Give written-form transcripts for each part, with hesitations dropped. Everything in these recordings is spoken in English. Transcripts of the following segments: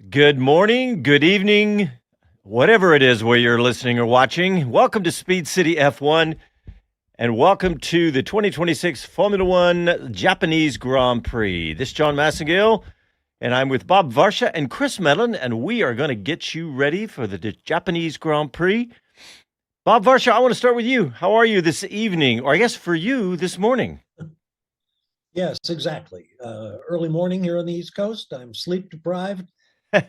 Good morning, good evening, whatever it is where you're listening or watching. Welcome to Speed City F1 and welcome to the 2026 Formula One Japanese Grand Prix. This is Jon Massengale and I'm with Bob Varsha and Chris Medland, and we are going to get you ready for the Japanese Grand Prix. Bob Varsha, I want to start with you. How are you this evening, or I guess for you this morning? Yes, exactly. Early morning here on the East Coast. I'm sleep deprived,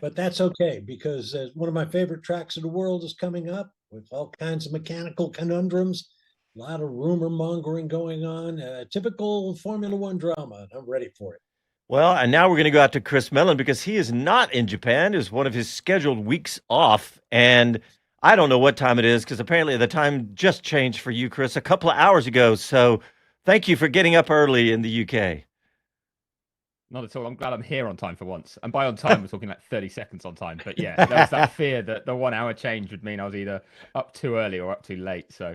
but that's okay because one of my favorite tracks in the world is coming up with all kinds of mechanical conundrums, a lot of rumor mongering going on, typical Formula One drama. And I'm ready for it. Well, and now we're going to go out to Chris Medland because he is not in Japan. It was one of his scheduled weeks off. And I don't know what time it is because apparently the time just changed for you, Chris, a couple of hours ago. So thank you for getting up early in the UK. Not at all. I'm glad I'm here on time for once. And by on time, we're talking like 30 seconds on time. But yeah, there was that fear that the 1 hour change would mean I was either up too early or up too late. So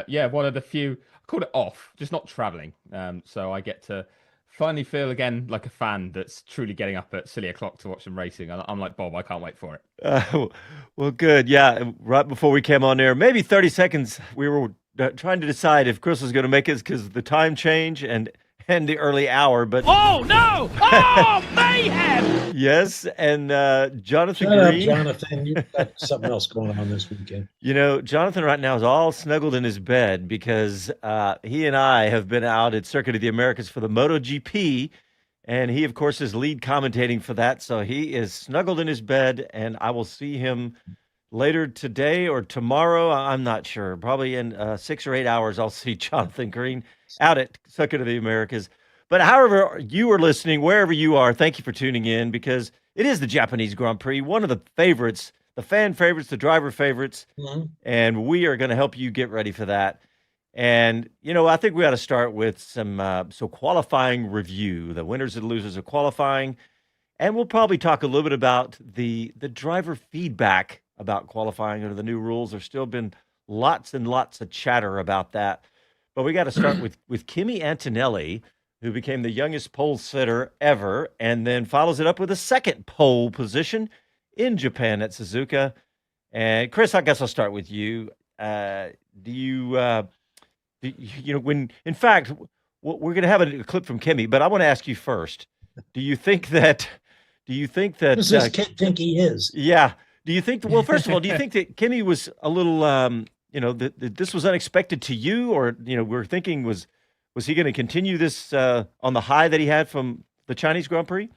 yeah, one of the few, I called it off, just not traveling. So I get to finally feel again like a fan that's truly getting up at silly o'clock to watch some racing. I'm like, Bob, I can't wait for it. Well, good. Yeah, right before we came on there, maybe 30 seconds, we were trying to decide if Chris was going to make it because of the time change and the early hour, but oh no! Oh mayhem! Yes, and Jonathan Shut Green. up, Jonathan, you've got something else going on this weekend. You know, Jonathan right now is all snuggled in his bed because he and I have been out at Circuit of the Americas for the MotoGP, and he, of course, is lead commentating for that. So he is snuggled in his bed, and I will see him later today or tomorrow. I'm not sure. Probably in 6 or 8 hours, I'll see Jonathan Green out at Circuit of the Americas. But however you are listening, wherever you are, thank you for tuning in because it is the Japanese Grand Prix, one of the favorites, the fan favorites, the driver favorites, and we are going to help you get ready for that. And, you know, I think we ought to start with some qualifying review, the winners and losers of qualifying, and we'll probably talk a little bit about the driver feedback about qualifying under the new rules. There's still been lots and lots of chatter about that. But we got to start with Kimi Antonelli, who became the youngest pole sitter ever, and then follows it up with a second pole position in Japan at Suzuka. And Chris, I guess I'll start with you. You know, when in fact we're going to have a clip from Kimi, but I want to ask you first. Do you think that? Does this kid think he is? Yeah. Do you think? Well, first of all, do you think that Kimi was a little? You know, that this was unexpected to you, or you know, we're thinking was he going to continue this on the high that he had from the Chinese Grand Prix?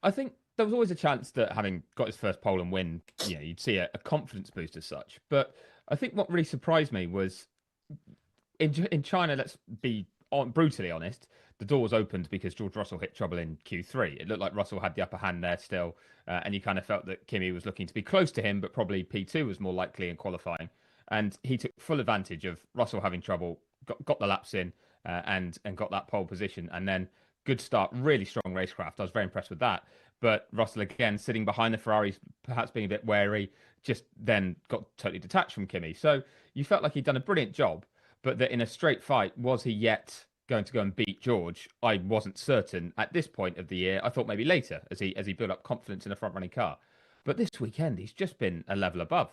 I think there was always a chance that having got his first pole and win, you know, you'd see a confidence boost as such. But I think what really surprised me was in China. Let's be brutally honest. The door was opened because George Russell hit trouble in Q3. It looked like Russell had the upper hand there still, and you kind of felt that Kimi was looking to be close to him, but probably P2 was more likely in qualifying. And he took full advantage of Russell having trouble, got the laps in, and got that pole position. And then good start, really strong racecraft. I was very impressed with that. But Russell, again, sitting behind the Ferraris, perhaps being a bit wary, just then got totally detached from Kimi. So you felt like he'd done a brilliant job, but that in a straight fight, was he yet going to go and beat George? I wasn't certain at this point of the year. I thought maybe later as he built up confidence in a front running car. But this weekend, he's just been a level above.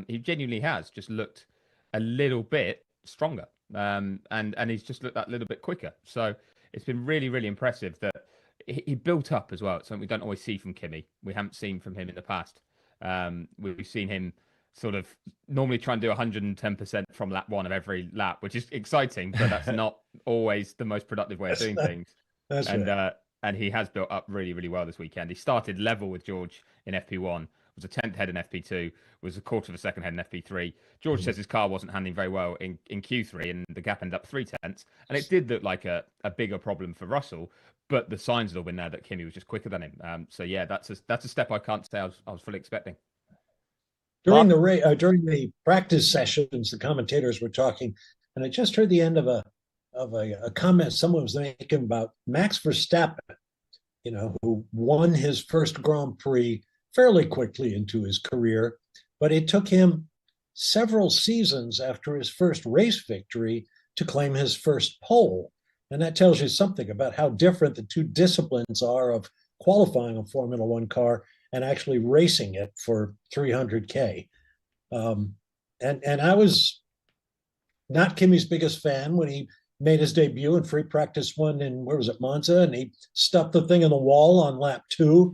He genuinely has just looked a little bit stronger, and he's just looked that little bit quicker. So it's been really, really impressive that he built up as well. It's something we don't always see from Kimi. We haven't seen from him in the past. We've seen him sort of normally try and do 110% from lap one of every lap, which is exciting, but that's not always the most productive way of doing things. That's right. And he has built up really, really well this weekend. He started level with George in FP1, was a 10th head in FP2, was a quarter of a second head in FP3. George says his car wasn't handling very well in Q3, and the gap ended up 0.3. And it did look like a bigger problem for Russell, but the signs had all been there that Kimi was just quicker than him. So yeah, that's a step I can't say I was fully expecting. During the practice sessions, the commentators were talking, and I just heard the end of a comment someone was making about Max Verstappen, you know, who won his first Grand Prix fairly quickly into his career, but it took him several seasons after his first race victory to claim his first pole. And that tells you something about how different the two disciplines are of qualifying a Formula One car and actually racing it for 300K. And I was not Kimi's biggest fan when he made his debut in free practice one in, where was it, Monza, and he stuffed the thing in the wall on lap 2.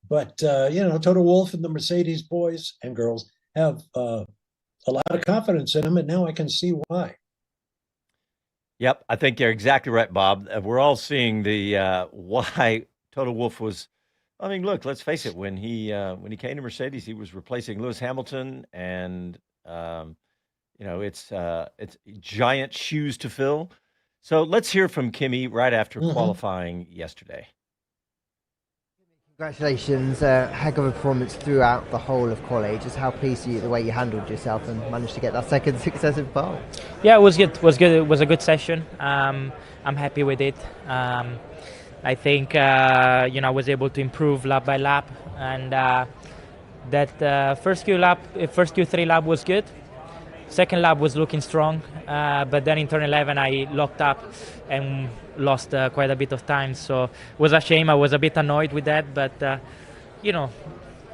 But Toto Wolff and the Mercedes boys and girls have a lot of confidence in him, and now I can see why. Yep, I think you're exactly right, Bob. We're all seeing the why Toto Wolff was. I mean, look, let's face it. When he came to Mercedes, he was replacing Lewis Hamilton, and it's giant shoes to fill. So let's hear from Kimi right after qualifying yesterday. Congratulations, heck of a performance throughout the whole of quali. Just how pleased are you the way you handled yourself and managed to get that second successive pole? Yeah, it was good. It was a good session. I'm happy with it. I think I was able to improve lap by lap, and that first Q3 lap was good. Second lap was looking strong, but then in turn 11 I locked up and lost quite a bit of time. So it was a shame. I was a bit annoyed with that, but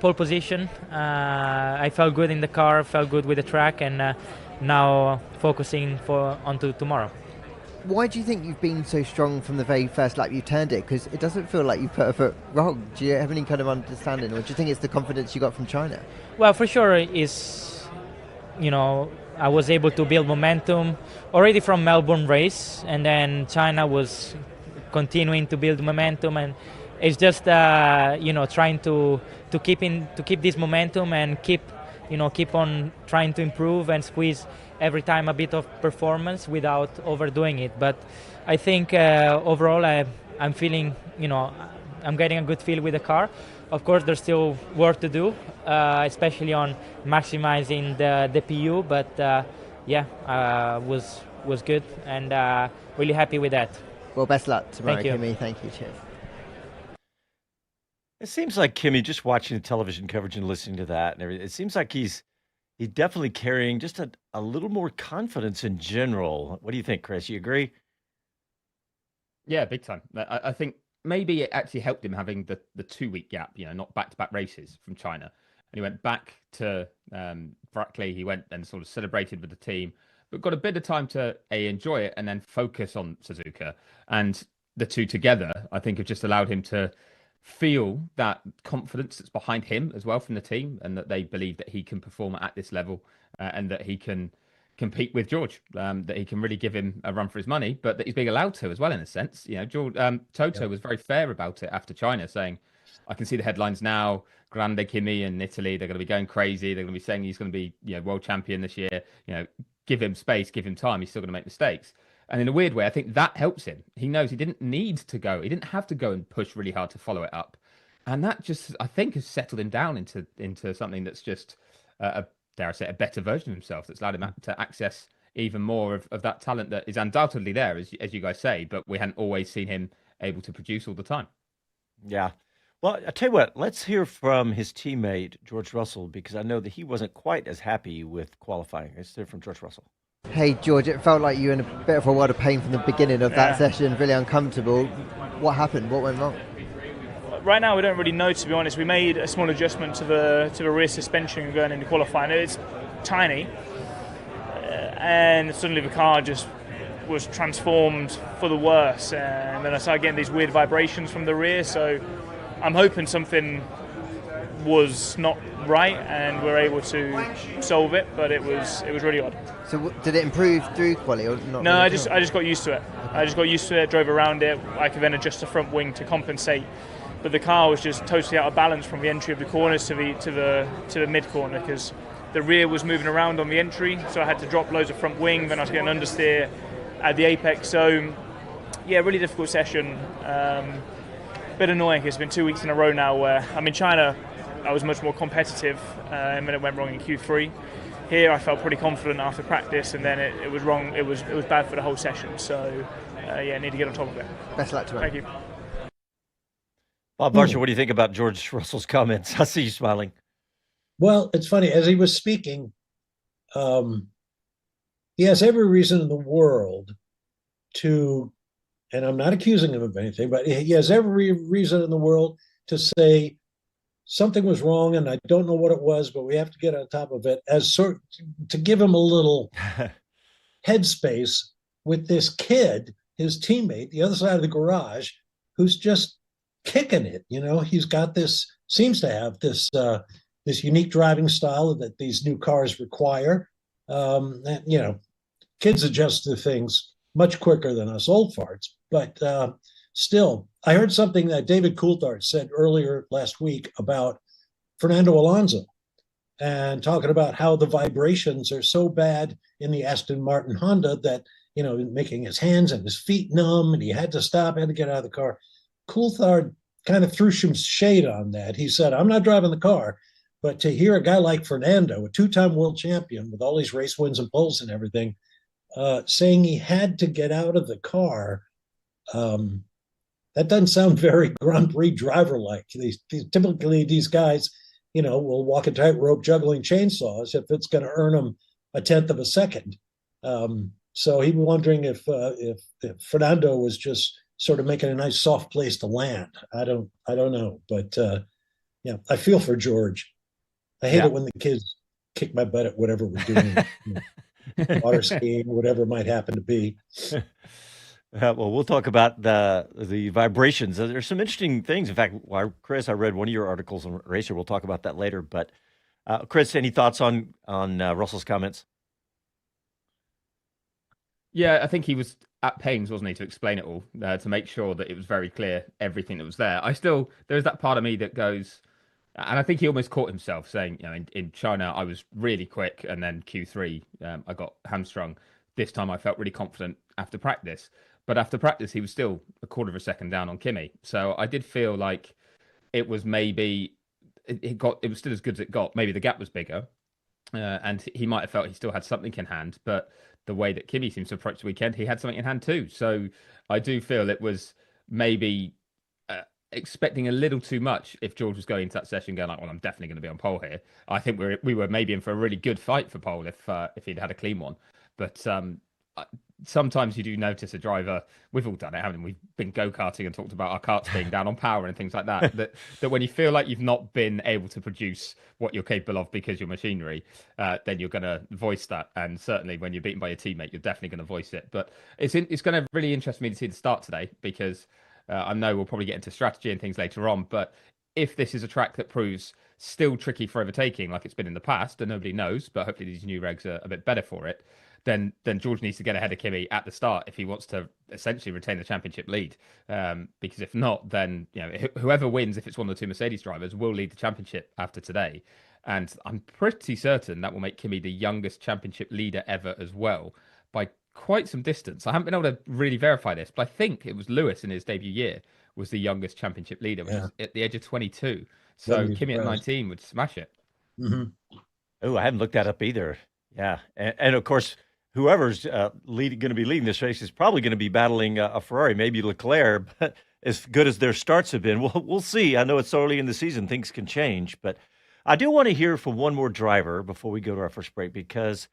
pole position. I felt good in the car, felt good with the track, and now focusing onto tomorrow. Why do you think you've been so strong from the very first lap you turned it? Because it doesn't feel like you put a foot wrong. Do you have any kind of understanding, or do you think it's the confidence you got from China? Well, for sure is, I was able to build momentum already from Melbourne race, and then China was continuing to build momentum, and it's just trying to keep this momentum and keep on trying to improve and squeeze every time a bit of performance without overdoing it. But I think overall I'm feeling, I'm getting a good feel with the car. Of course, there's still work to do, especially on maximizing the PU, but was good, and really happy with that. Well, best luck tomorrow, Thank you. Kimi. Thank you. Cheers. It seems like Kimi, just watching the television coverage and listening to that and everything, it seems like he's definitely carrying just a little more confidence in general. What do you think, Chris? You agree? Yeah, big time. I think maybe it actually helped him having the 2-week gap, not back-to-back races from China. And he went back to Brackley. He went and sort of celebrated with the team, but got a bit of time to enjoy it and then focus on Suzuka. And the two together, I think, have just allowed him to feel that confidence that's behind him as well from the team, and that they believe that he can perform at this level and that he can compete with George, that he can really give him a run for his money, but that he's being allowed to as well, in a sense. Toto was very fair about it after China, saying, I can see the headlines now, Grande Kimi in Italy, they're going to be going crazy. They're going to be saying he's going to be world champion this year. Give him space, give him time. He's still going to make mistakes. And in a weird way, I think that helps him. He knows he didn't need to go. He didn't have to go and push really hard to follow it up. And that just, I think, has settled him down into something that's just, dare I say, a better version of himself, that's allowed him to access even more of that talent that is undoubtedly there, as you guys say, but we hadn't always seen him able to produce all the time. Yeah. Well, I tell you what, let's hear from his teammate, George Russell, because I know that he wasn't quite as happy with qualifying. Let's hear from George Russell. Hey, George, it felt like you were in a bit of a world of pain from the beginning of that session, really uncomfortable. What happened? What went wrong? Right now, we don't really know, to be honest. We made a small adjustment to the rear suspension going into qualifying. It's tiny, and suddenly the car just was transformed for the worse. And then I started getting these weird vibrations from the rear. So I'm hoping something was not right, and we're able to solve it. But it was really odd. So did it improve through quali or not? No, I just got used to it. I just got used to it. Drove around it. I could then adjust the front wing to compensate. But the car was just totally out of balance from the entry of the corners to the mid corner, because the rear was moving around on the entry, so I had to drop loads of front wing. Then I was getting understeer at the apex. So yeah, really difficult session. Bit annoying. It's been 2 weeks in a row now where I'm in China. I was much more competitive, and then it went wrong in Q3. Here I felt pretty confident after practice, and then it was wrong. It was bad for the whole session. So I need to get on top of it. Best luck tomorrow. Thank you. Bob Varsha, what do you think about George Russell's comments? I see you smiling. Well, it's funny. As he was speaking, he has every reason in the world to and I'm not accusing him of anything, but he has every reason in the world to say something was wrong, and I don't know what it was, but we have to get on top of it, as sort to give him a little headspace with this kid, his teammate, the other side of the garage, who's just kicking it. He's got seems to have this unique driving style that these new cars require. Kids adjust to things much quicker than us old farts. But still, I heard something that David Coulthard said earlier last week about Fernando Alonso, and talking about how the vibrations are so bad in the Aston Martin Honda that, making his hands and his feet numb, and he had to stop, had to get out of the car. Coulthard kind of threw some shade on that. He said, I'm not driving the car, but to hear a guy like Fernando, a two-time world champion with all these race wins and poles and everything, saying he had to get out of the car, that doesn't sound very Grand Prix driver-like. Typically, these guys, will walk a tightrope juggling chainsaws if it's going to earn them a tenth of a second. So he was wondering if Fernando was just sort of making a nice soft place to land. I don't know, but I feel for George. I hate it when the kids kick my butt at whatever we're doing, water skiing, whatever it might happen to be. Well, we'll talk about the vibrations. There's some interesting things. In fact, Chris, I read one of your articles on Racer. We'll talk about that later. But Chris, any thoughts on Russell's comments? Yeah, I think he was at pains, wasn't he, to explain it all, to make sure that it was very clear, everything that was there. There's that part of me that goes, and I think he almost caught himself saying, in China, I was really quick, and then Q3, I got hamstrung. This time I felt really confident after practice. But after practice, he was still a quarter of a second down on Kimi. So I did feel like it was maybe, it was still as good as it got. Maybe the gap was bigger, and he might have felt he still had something in hand. But the way that Kimi seems to approach the weekend, he had something in hand too. So I do feel it was maybe expecting a little too much if George was going into that session going like, well, I'm definitely going to be on pole here. I think we were maybe in for a really good fight for pole if he'd had a clean one. But sometimes you do notice a driver, we've all done it, haven't we? We've been go-karting and talked about our carts being down on power and things like that, that when you feel like you've not been able to produce what you're capable of because you're machinery, then you're going to voice that. And certainly when you're beaten by your teammate, you're definitely going to voice it. But it's going to really interest me to see the start today, because I know we'll probably get into strategy and things later on. But if this is a track that proves still tricky for overtaking like it's been in the past, and nobody knows, but hopefully these new regs are a bit better for it, then George needs to get ahead of Kimi at the start if he wants to essentially retain the championship lead. Because if not, then whoever wins, if it's one of the two Mercedes drivers, will lead the championship after today. And I'm pretty certain that will make Kimi the youngest championship leader ever as well, by quite some distance. I haven't been able to really verify this, but I think it was Lewis in his debut year was the youngest championship leader, which is at the age of 22. So Kimi at 19 would smash it. Mm-hmm. Oh, I haven't looked that up either. Yeah. And of course, whoever's going to be leading this race is probably going to be battling a Ferrari, maybe Leclerc, but as good as their starts have been, we'll see. I know it's early in the season. Things can change, but I do want to hear from one more driver before we go to our first break, because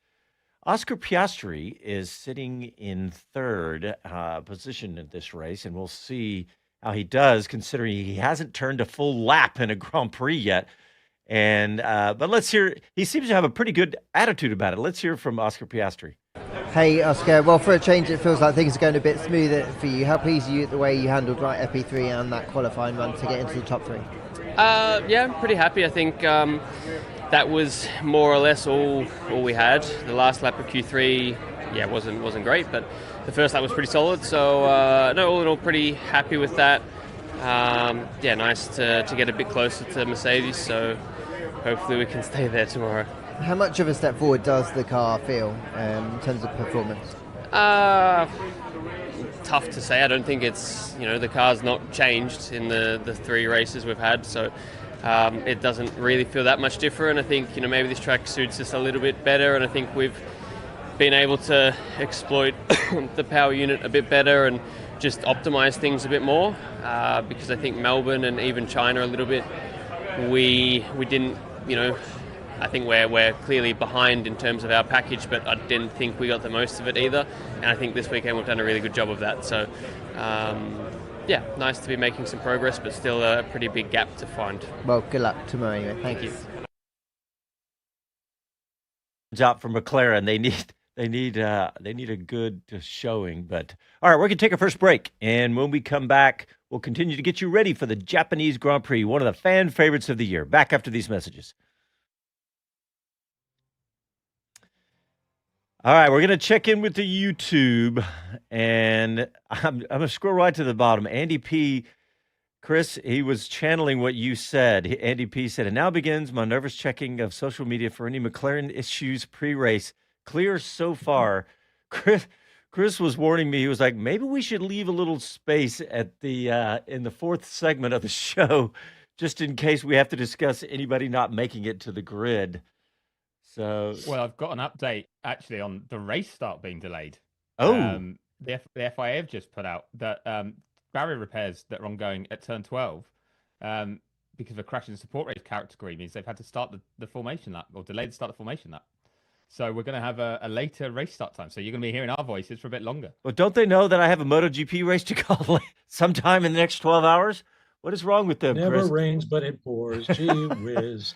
Oscar Piastri is sitting in third position in this race, and we'll see how he does, considering he hasn't turned a full lap in a Grand Prix yet. And but let's hear. He seems to have a pretty good attitude about it. Let's hear from Oscar Piastri. Hey, Oscar. Well, for a change, it feels like things are going a bit smoother for you. How pleased are you at the way you handled FP3 and that qualifying run to get into the top three? Yeah, I'm pretty happy. I think that was more or less all we had. The last lap of Q3, wasn't great, but the first lap was pretty solid. So no, all in all, pretty happy with that. Nice to get a bit closer to Mercedes. So hopefully we can stay there tomorrow. How much of a step forward does the car feel in terms of performance? Tough to say. I don't think it's, the car's not changed in the three races we've had, so it doesn't really feel that much different. I think, maybe this track suits us a little bit better, and I think we've been able to exploit the power unit a bit better and just optimize things a bit more, because I think Melbourne and even China a little bit, we didn't, I think we're clearly behind in terms of our package, but I didn't think we got the most of it either. And I think this weekend we've done a really good job of that. So, yeah, nice to be making some progress, but still a pretty big gap to find. Well, good luck tomorrow anyway. Thank you. Out for McLaren, they need a good showing. But all right, we're gonna take our first break, and when we come back, we'll continue to get you ready for the Japanese Grand Prix, one of the fan favorites of the year. Back after these messages. All right, we're gonna check in with the YouTube, and I'm gonna scroll right to the bottom. Andy P. Chris, he was channeling what you said. Andy P said, and now begins my nervous checking of social media for any McLaren issues pre-race. Clear so far. Chris was warning me. He was like, maybe we should leave a little space at the in the fourth segment of the show, just in case we have to discuss anybody not making it to the grid. So, well, I've got an update actually on the race start being delayed. Oh, the FIA have just put out that barrier repairs that are ongoing at turn 12 because of a crash in the support race category means they've had to start the formation lap or delay the start of the formation lap. So we're going to have a later race start time. So you're going to be hearing our voices for a bit longer. Well, don't they know that I have a MotoGP race to call sometime in the next 12 hours? What is wrong with them, Never Chris? rains, but it pours. Gee whiz.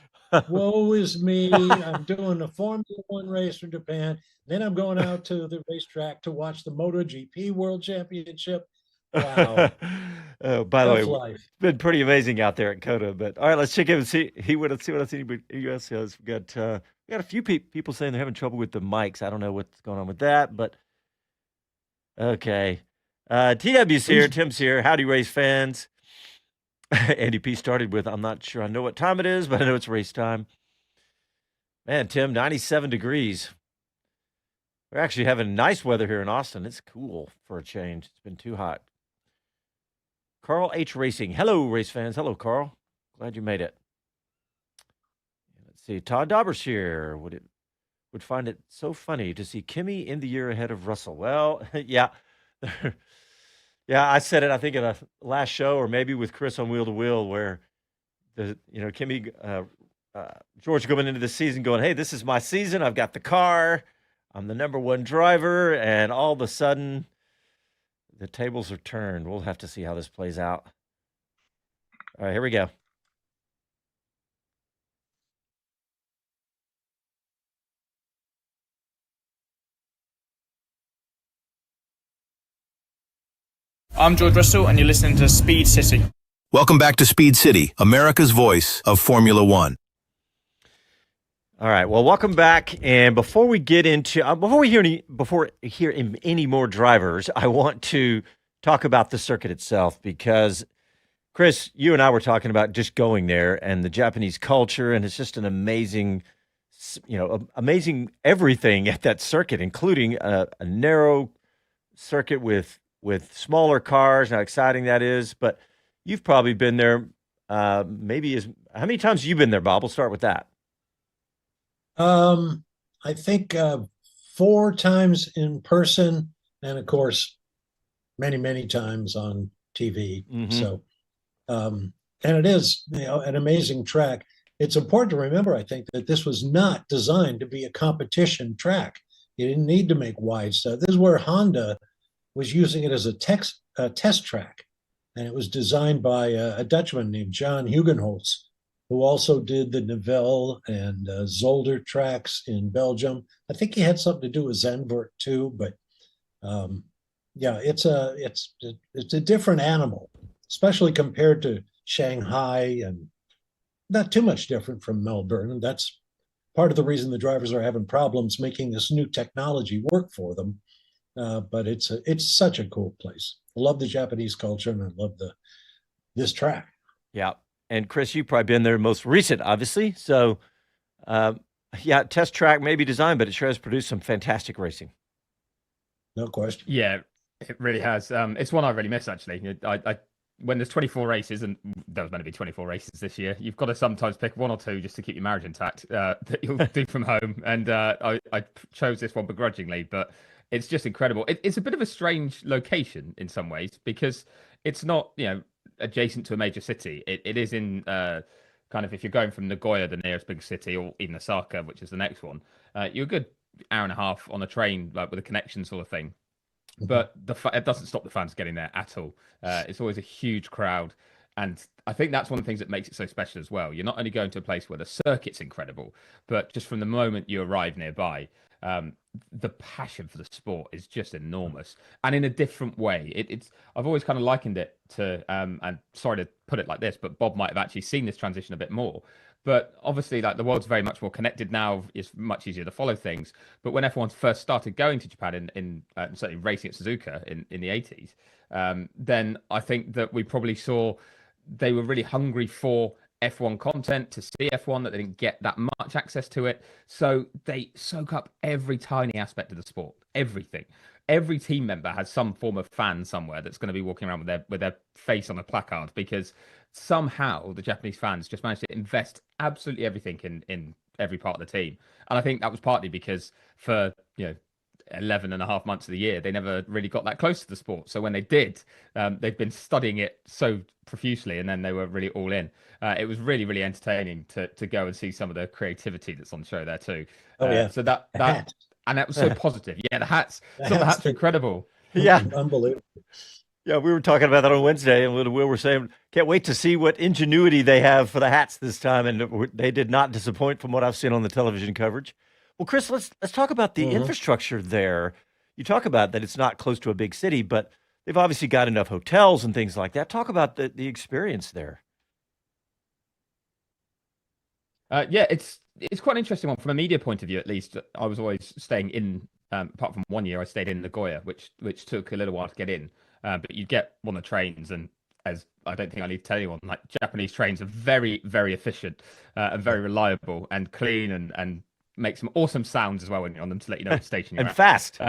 Woe is me. I'm doing a Formula One race from Japan. Then I'm going out to the racetrack to watch the MotoGP World Championship. Wow. Oh, by the way, life. it's been pretty amazing out there at COTA. But all right, let's check in and see what else anybody else has. We got a few people saying they're having trouble with the mics. I don't know what's going on with that, but okay. TW's here, Tim's here. Howdy, race fans. Andy P started with, I'm not sure I know what time it is, but I know it's race time. Man, Tim, 97 degrees. We're actually having nice weather here in Austin. It's cool for a change. It's been too hot. Carl H. Racing. Hello, race fans. Hello, Carl. Glad you made it. Let's see. Todd Daubers here. Would find it so funny to see Kimi in the year ahead of Russell. Well, yeah. Yeah, I said it, I think, in a last show or maybe with Chris on Wheel to Wheel where, Kimi, George coming into the season going, hey, this is my season. I've got the car. I'm the number one driver. And all of a sudden, the tables are turned. We'll have to see how this plays out. All right, here we go. I'm George Russell, and you're listening to Speed City. Welcome back to Speed City, America's voice of Formula One. All right. Well, welcome back. And before we get into before we hear any more drivers, I want to talk about the circuit itself because, Chris, you and I were talking about just going there and the Japanese culture, and it's just an amazing, amazing everything at that circuit, including a narrow circuit with smaller cars. How exciting that is! But you've probably been there. How many times have you been there, Bob? We'll start with that. I think 4 times in person, and of course, many, many times on TV. Mm-hmm. So, and it is, an amazing track. It's important to remember, I think, that this was not designed to be a competition track. You didn't need to make wide stuff. This is where Honda was using it as a test track, and it was designed by a Dutchman named Jon Hugenholtz, who also did the Nivelle and Zolder tracks in Belgium. I think he had something to do with Zandvoort too, but yeah, it's a different animal, especially compared to Shanghai, and not too much different from Melbourne. And that's part of the reason the drivers are having problems making this new technology work for them. But it's such a cool place. I love the Japanese culture, and I love this track. Yeah. And Chris, you've probably been there most recent, obviously. So, yeah, test track may be designed, but it sure has produced some fantastic racing. No question. Yeah, it really has. It's one I really miss, actually. I when there's 24 races, and there was meant to be 24 races this year, you've got to sometimes pick 1 or 2 just to keep your marriage intact that you'll do from home. And I chose this one begrudgingly, but it's just incredible. It's a bit of a strange location in some ways because it's not, adjacent to a major city. It is in kind kind of if you're going from Nagoya, the nearest big city, or even Osaka, which is the next one, you're a good hour and a half on a train, like with a connection sort of thing. But it doesn't stop the fans getting there at all. It's always a huge crowd. And I think that's one of the things that makes it so special as well. You're not only going to a place where the circuit's incredible, but just from the moment you arrive nearby, the passion for the sport is just enormous, and in a different way. I've always kind of likened it to, and sorry to put it like this, but Bob might have actually seen this transition a bit more. But obviously, like, the world's very much more connected now. It's much easier to follow things. But when F1 first started going to Japan in certainly racing at Suzuka in the 80s, then I think that we probably saw they were really hungry for F1 content, to see F1, that they didn't get that much access to it. So they soak up every tiny aspect of the sport, everything. Every team member has some form of fan somewhere that's going to be walking around with their face on a placard, because somehow the Japanese fans just managed to invest absolutely everything in every part of the team. And I think that was partly because for 11 and a half months of the year, they never really got that close to the sport. So when they did, they've been studying it so profusely, and then they were really all in. It was really, really entertaining to go and see some of the creativity that's on the show there too. So that and that was so positive. Yeah, the hats are incredible. Yeah, unbelievable. Yeah, we were talking about that on Wednesday, and Will were saying, can't wait to see what ingenuity they have for the hats this time, and they did not disappoint from what I've seen on the television coverage. Well, Chris, let's talk about the infrastructure there. You talk about that it's not close to a big city, but they've obviously got enough hotels and things like that. Talk about the experience there. Yeah, it's quite an interesting one from a media point of view. At least I was always staying in. Apart from 1 year, I stayed in Nagoya, which took a little while to get in. But you get on the trains, and as I don't think I need to tell anyone, like, Japanese trains are very, very efficient and very reliable and clean, and make some awesome sounds as well when you're on them, to let you know what station you're and at. Fast.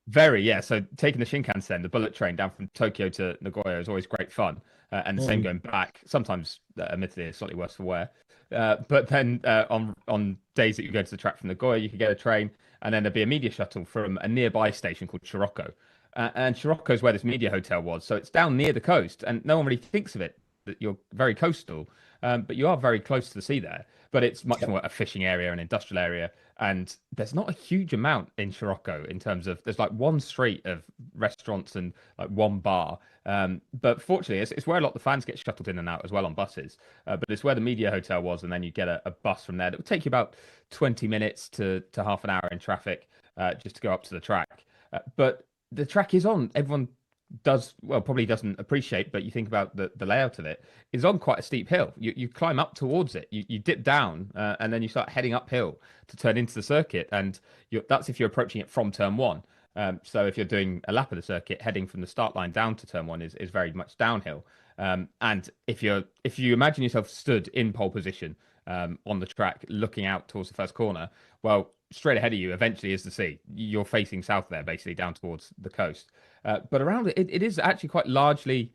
Very, yeah. So taking the Shinkansen, the bullet train down from Tokyo to Nagoya, is always great fun. And the same going back. Sometimes, admittedly, it's slightly worse for wear. But then on days that you go to the track from Nagoya, you can get a train, and then there'd be a media shuttle from a nearby station called Shiroko. And Shiroko is where this media hotel was. So it's down near the coast, and no one really thinks of it, that you're very coastal, but you are very close to the sea there. But it's much more a fishing area, an industrial area. And there's not a huge amount in Shiroko in terms of, there's like one street of restaurants and like one bar. But fortunately, it's where a lot of the fans get shuttled in and out as well on buses. But it's where the media hotel was. And then you get a bus from there that would take you about 20 minutes to half an hour in traffic just to go up to the track. But the track is on. Everyone probably doesn't appreciate, but you think about the layout of it, is on quite a steep hill. You climb up towards it, you dip down, and then you start heading uphill to turn into the circuit. And that's if you're approaching it from turn one. So if you're doing a lap of the circuit, heading from the start line down to turn one is very much downhill. And if you imagine yourself stood in pole position on the track, looking out towards the first corner, well, straight ahead of you eventually is the sea. You're facing south there, basically down towards the coast. But around it is actually quite largely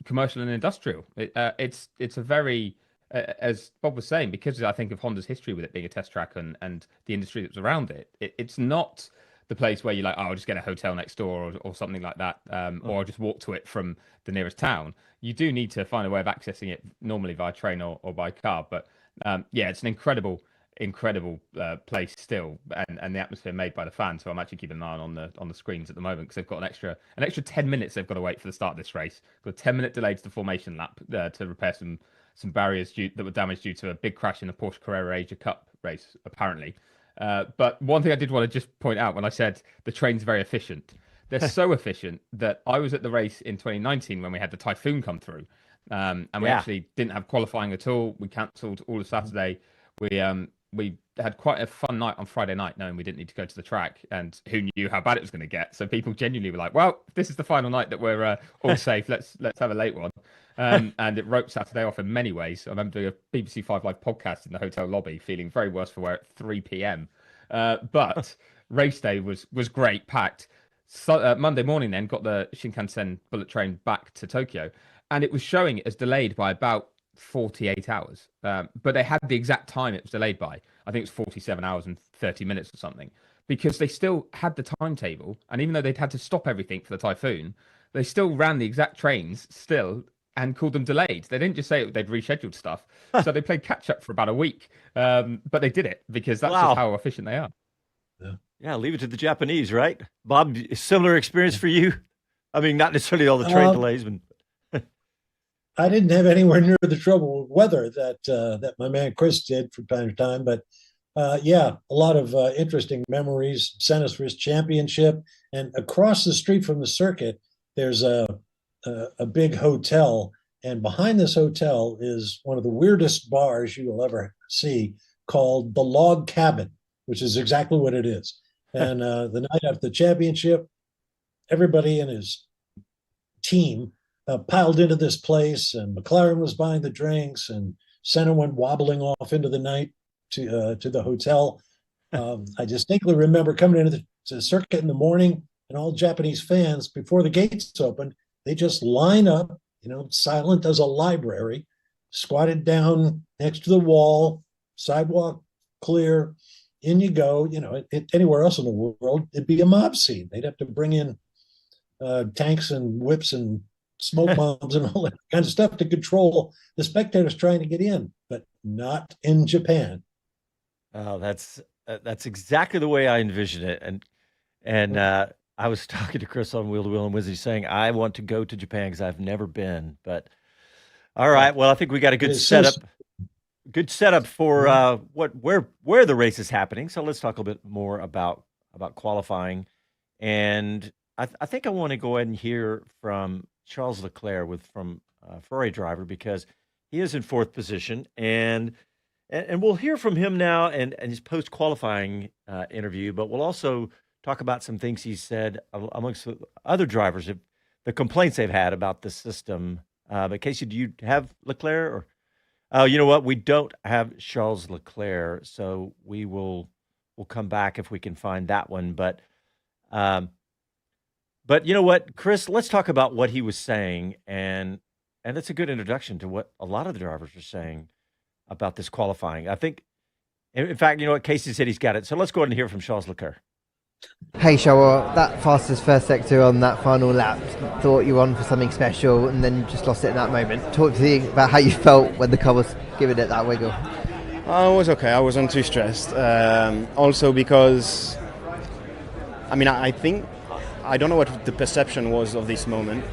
commercial and industrial. It's a very, as Bob was saying, because I think of Honda's history with it being a test track and the industry that's around it, it's not the place where you're like, oh, I'll just get a hotel next door or something like that, or I'll just walk to it from the nearest town. You do need to find a way of accessing it, normally via train or by car. But yeah, it's an incredible place still, and the atmosphere made by the fans. So I'm actually keeping an eye on the screens at the moment, because they've got an extra 10 minutes they've got to wait for the start of this race. Got a 10-minute delay to the formation lap to repair some barriers that were damaged due to a big crash in the Porsche Carrera Asia Cup race, apparently. But one thing I did want to just point out when I said the train's very efficient, they're so efficient that I was at the race in 2019 when we had the typhoon come through, and we actually didn't have qualifying at all. We cancelled all of Saturday. We had quite a fun night on Friday night, knowing we didn't need to go to the track, and who knew how bad it was going to get. So people genuinely were like, well, if this is the final night that we're all safe, let's have a late one. And it roped Saturday off in many ways. I remember doing a BBC 5 Live podcast in the hotel lobby, feeling very worse for wear at 3 p.m. But race day was great, packed. So, Monday morning then got the Shinkansen bullet train back to Tokyo, and it was showing it as delayed by about 48 hours. But they had the exact time it was delayed by. I think it's 47 hours and 30 minutes or something, because they still had the timetable. And even though they'd had to stop everything for the typhoon, they still ran the exact trains still and called them delayed. They didn't just say they'd rescheduled stuff. So they played catch up for about a week. But they did it because that's just how efficient they are. Yeah, leave it to the Japanese, right? Bob, similar experience for you? I mean, not necessarily all the train delays, but I didn't have anywhere near the trouble with weather that my man Chris did from time to time. But yeah, a lot of interesting memories. Sent us for his championship, and across the street from the circuit, there's a big hotel, and behind this hotel is one of the weirdest bars you will ever see, called the Log Cabin, which is exactly what it is. And the night after the championship, everybody in his team piled into this place, and McLaren was buying the drinks, and Senna went wobbling off into the night to the hotel. I distinctly remember coming into the circuit in the morning, and all Japanese fans, before the gates opened, they just line up, silent as a library, squatted down next to the wall, sidewalk clear, in you go. Anywhere else in the world, it'd be a mob scene. They'd have to bring in tanks and whips and smoke bombs and all that kind of stuff to control the spectators trying to get in, but not in Japan. Oh, that's exactly the way I envision it. And I was talking to Chris on Wheel to Wheel and Wednesday saying, I want to go to Japan because I've never been. But all right, well, I think we got a good setup. Good setup for where the race is happening. So let's talk a bit more about qualifying. And I think I want to go ahead and hear from Charles Leclerc from Ferrari driver, because he is in fourth position, and we'll hear from him now and his post qualifying interview. But we'll also talk about some things he said amongst other drivers, the complaints they've had about the system. But Casey, do you have Leclerc or? Oh, you know what? We don't have Charles Leclerc, so we'll come back if we can find that one. But you know what, Chris? Let's talk about what he was saying, and that's a good introduction to what a lot of the drivers are saying about this qualifying. I think, in fact, you know what? Casey said he's got it. So let's go ahead and hear from Charles Leclerc. Hey, Charles, that fastest first sector on that final lap, thought you were on for something special, and then you just lost it in that moment. Talk to me about how you felt when the car was giving it that wiggle. I was okay. I wasn't too stressed. Also because, I think, I don't know what the perception was of this moment,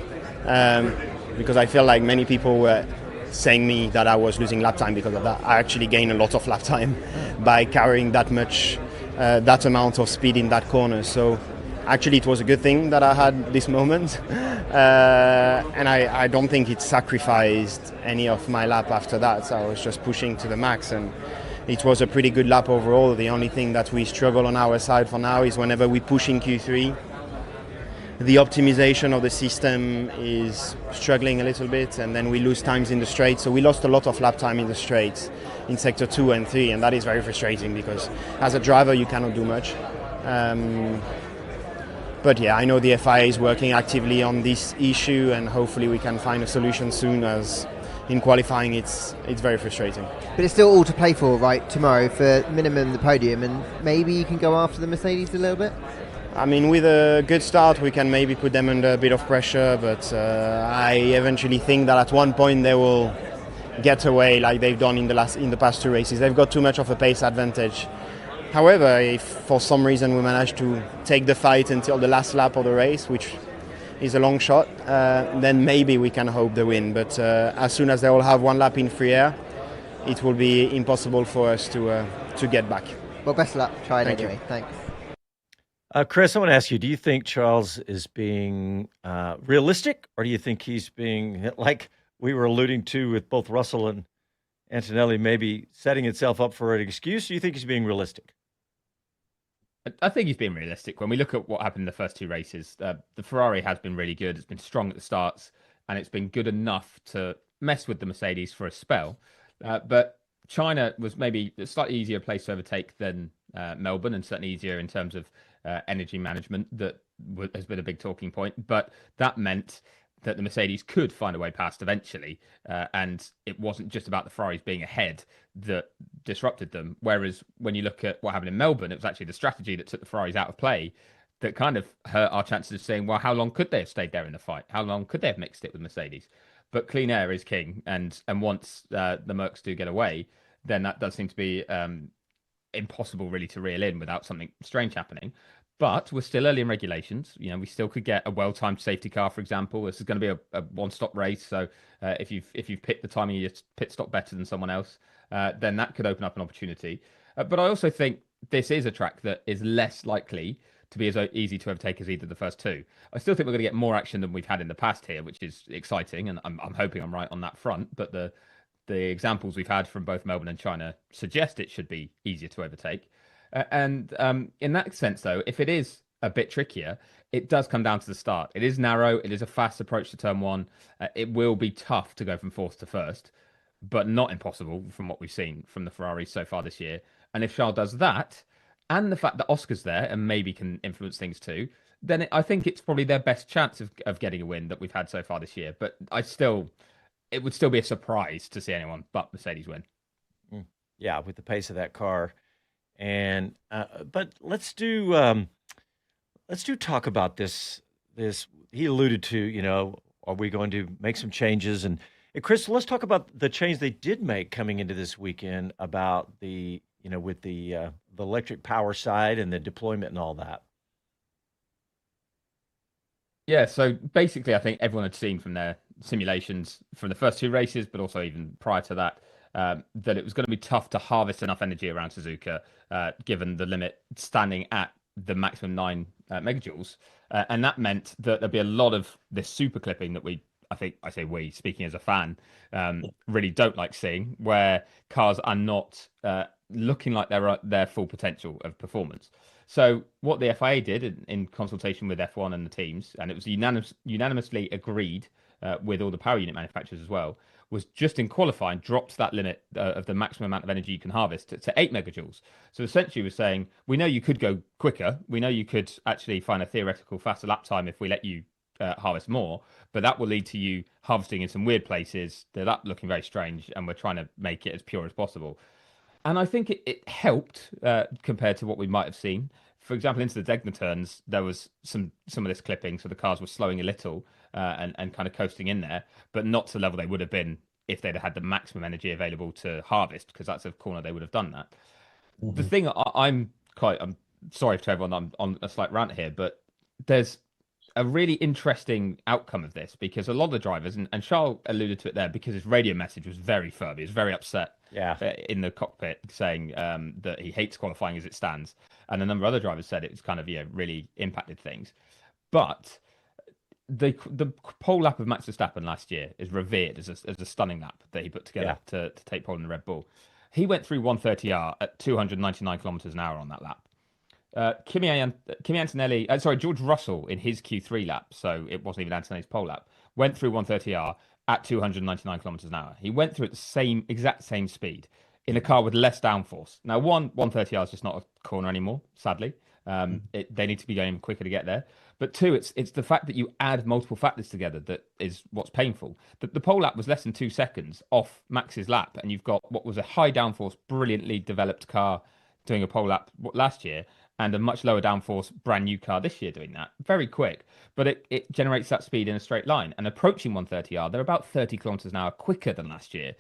because I feel like many people were saying me that I was losing lap time because of that. I actually gained a lot of lap time by carrying that amount of speed in that corner. So actually it was a good thing that I had this moment, and I don't think it sacrificed any of my lap after that. So I was just pushing to the max, and it was a pretty good lap overall. The only thing that we struggle on our side for now is whenever we push in Q3, the optimization of the system is struggling a little bit, and then we lose times in the straight. So we lost a lot of lap time in the straights in sector 2 and 3, and that is very frustrating because as a driver you cannot do much. But yeah, I know the FIA is working actively on this issue, and hopefully we can find a solution soon, as in qualifying it's very frustrating. But it's still all to play for, right, tomorrow for minimum the podium, and maybe you can go after the Mercedes a little bit? With a good start we can maybe put them under a bit of pressure, but I eventually think that at one point they will get away like they've done in the past 2 races. They've got too much of a pace advantage. However, if for some reason we manage to take the fight until the last lap of the race, which is a long shot, then maybe we can hope the win. But as soon as they all have one lap in free air, it will be impossible for us to get back. Well, best of luck. Try it Thank anyway. you. Thanks. Chris, I want to ask you, do you think Charles is being realistic, or do you think he's being, like we were alluding to with both Russell and Antonelli, maybe setting itself up for an excuse? Or do you think he's being realistic? I think he's being realistic. When we look at what happened in the first 2 races, the Ferrari has been really good. It's been strong at the starts, and it's been good enough to mess with the Mercedes for a spell. But China was maybe a slightly easier place to overtake than Melbourne, and certainly easier in terms of energy management. That has been a big talking point. But that meant that the Mercedes could find a way past eventually, and it wasn't just about the Ferraris being ahead that disrupted them. Whereas when you look at what happened in Melbourne, it was actually the strategy that took the Ferraris out of play that kind of hurt our chances of saying, well, how long could they have stayed there in the fight? How long could they have mixed it with Mercedes? but clean air is king. And once the Mercs do get away, then that does seem to be impossible really to reel in without something strange happening. But we're still early in regulations. You know, we still could get a well-timed safety car, for example. This is going to be a one-stop race. So if you've picked the timing of your pit stop better than someone else, then that could open up an opportunity. But I also think this is a track that is less likely to be as easy to overtake as either of the first two. I still think we're going to get more action than we've had in the past here, which is exciting, and I'm hoping I'm right on that front. But the examples we've had from both Melbourne and China suggest it should be easier to overtake. And in that sense, though, if it is a bit trickier, it does come down to the start. It is narrow. It is a fast approach to turn one. It will be tough to go from fourth to first, but not impossible from what we've seen from the Ferraris so far this year. And if Charles does that, and the fact that Oscar's there and maybe can influence things too, then I think it's probably their best chance of getting a win that we've had so far this year. But it would still be a surprise to see anyone but Mercedes win. Yeah, with the pace of that car. And but let's do talk about this. He alluded to, you know, are we going to make some changes? And Chris, let's talk about the change they did make coming into this weekend about the, you know, with the electric power side and the deployment and all that. Yeah, so basically, I think everyone had seen from their simulations from the first two races, but also even prior to that, that it was going to be tough to harvest enough energy around Suzuka, given the limit standing at the maximum 9 megajoules. And that meant that there'd be a lot of this super clipping that speaking as a fan, really don't like seeing, where cars are not looking like they're at their full potential of performance. So what the FIA did in consultation with F1 and the teams, and it was unanimously agreed with all the power unit manufacturers as well, was just in qualifying dropped that limit of the maximum amount of energy you can harvest to 8 megajoules. So essentially we're saying, we know you could go quicker. We know you could actually find a theoretical faster lap time if we let you harvest more, but that will lead to you harvesting in some weird places. They're looking very strange, and we're trying to make it as pure as possible. And I think it helped compared to what we might have seen. For example, into the Degner turns, there was some of this clipping, so the cars were slowing a little and kind of coasting in there, but not to the level they would have been if they'd had the maximum energy available to harvest, because that's a corner they would have done that. Mm-hmm. The thing I'm sorry to everyone, I'm on a slight rant here, but there's a really interesting outcome of this, because a lot of the drivers, and Charles alluded to it there, because his radio message was very firm. He was very upset in the cockpit, saying that he hates qualifying as it stands. And a number of other drivers said it's kind of really impacted things. But the pole lap of Max Verstappen last year is revered as a stunning lap that he put together to take pole in the Red Bull. He went through 130R at 299 kilometers an hour on that lap. George Russell in his Q3 lap, so it wasn't even Antonelli's pole lap, went through 130R at 299 kilometers an hour. He went through at the exact same speed in a car with less downforce. Now, 130R is just not a corner anymore, sadly. They need to be going quicker to get there. But two, it's the fact that you add multiple factors together that is what's painful. The pole lap was less than 2 seconds off Max's lap, and you've got what was a high downforce, brilliantly developed car doing a pole lap last year, and a much lower downforce brand new car this year doing that. Very quick, but it generates that speed in a straight line. And approaching 130R, they're about 30 kilometers an hour quicker than last year.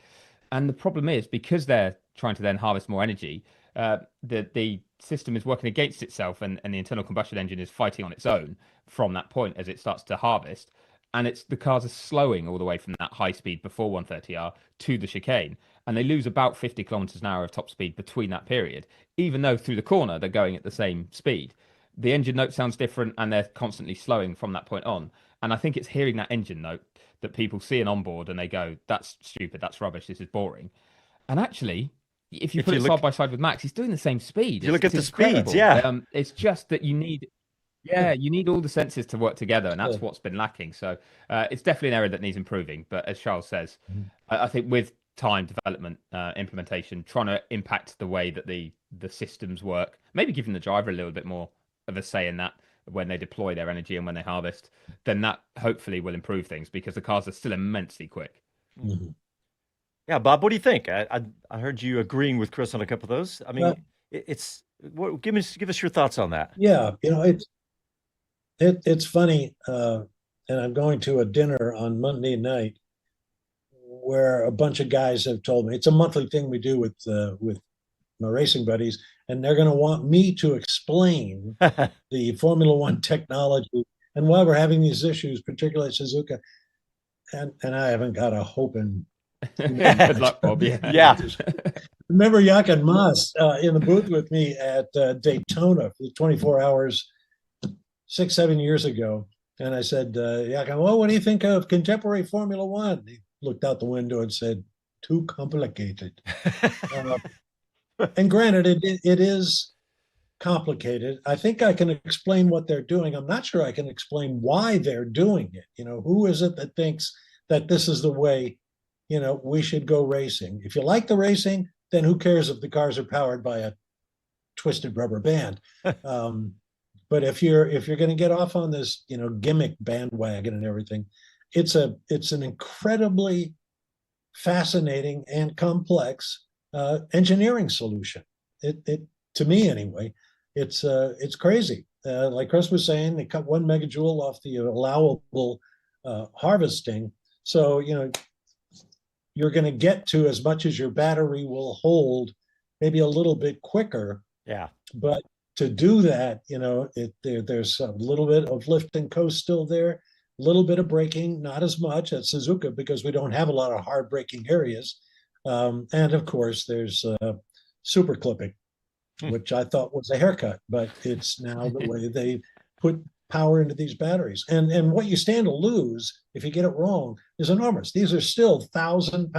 And the problem is, because they're trying to then harvest more energy, the system is working against itself, and the internal combustion engine is fighting on its own from that point as it starts to harvest. And the cars are slowing all the way from that high speed before 130R to the chicane. And they lose about 50 kilometers an hour of top speed between that period, even though through the corner they're going at the same speed. The engine note sounds different, and they're constantly slowing from that point on. And I think it's hearing that engine note that people see an onboard and they go, that's stupid, that's rubbish, this is boring. And actually, if you put it side by side with Max, he's doing the same speed. You look at the incredible. speeds, it's just that you need all the senses to work together, and that's what's been lacking. So it's definitely an area that needs improving. But as Charles says, I think with time, development, implementation, trying to impact the way that the systems work, maybe giving the driver a little bit more of a say in that when they deploy their energy and when they harvest, then that hopefully will improve things, because the cars are still immensely quick. Mm-hmm. Yeah, Bob, what do you think? I heard you agreeing with Chris on a couple of those. I mean, give us your thoughts on that. Yeah, it's funny, and I'm going to a dinner on Monday night where a bunch of guys have told me it's a monthly thing we do with my racing buddies, and they're going to want me to explain the Formula One technology and why we're having these issues, particularly at Suzuka. And I haven't got a hope in. Good luck, Bob. Yeah. Remember Jochen Mass in the booth with me at Daytona for 24 hours 6-7 years ago. And I said, Jochen, well, what do you think of contemporary Formula One? He looked out the window and said, too complicated. And granted, it is complicated. I think I can explain what they're doing. I'm not sure I can explain why they're doing it. Who is it that thinks that this is the way, we should go racing? If you like the racing, then who cares if the cars are powered by a twisted rubber band? But if you're going to get off on this, gimmick bandwagon and everything, it's an incredibly fascinating and complex engineering solution. It to me anyway, it's crazy. Like Chris was saying, they cut 1 megajoule off the allowable harvesting. So you're going to get to as much as your battery will hold, maybe a little bit quicker. Yeah. But to do that, there's a little bit of lift and coast still there, a little bit of braking, not as much at Suzuka because we don't have a lot of hard braking areas. And of course, there's super clipping, which I thought was a haircut, but it's now the way they put power into these batteries. And what you stand to lose if you get it wrong is enormous. These are still 1,000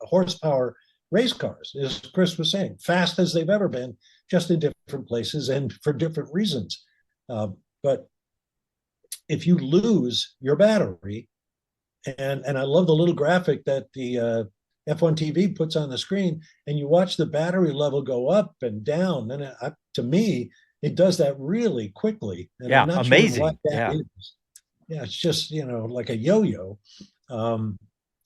horsepower race cars, as Chris was saying, fast as they've ever been, just in different places and for different reasons. But if you lose your battery, and I love the little graphic that the F1 TV puts on the screen, and you watch the battery level go up and down, and to me, it does that really quickly. And yeah, I'm not amazing. Sure what that is. Yeah, it's just, like a yo-yo.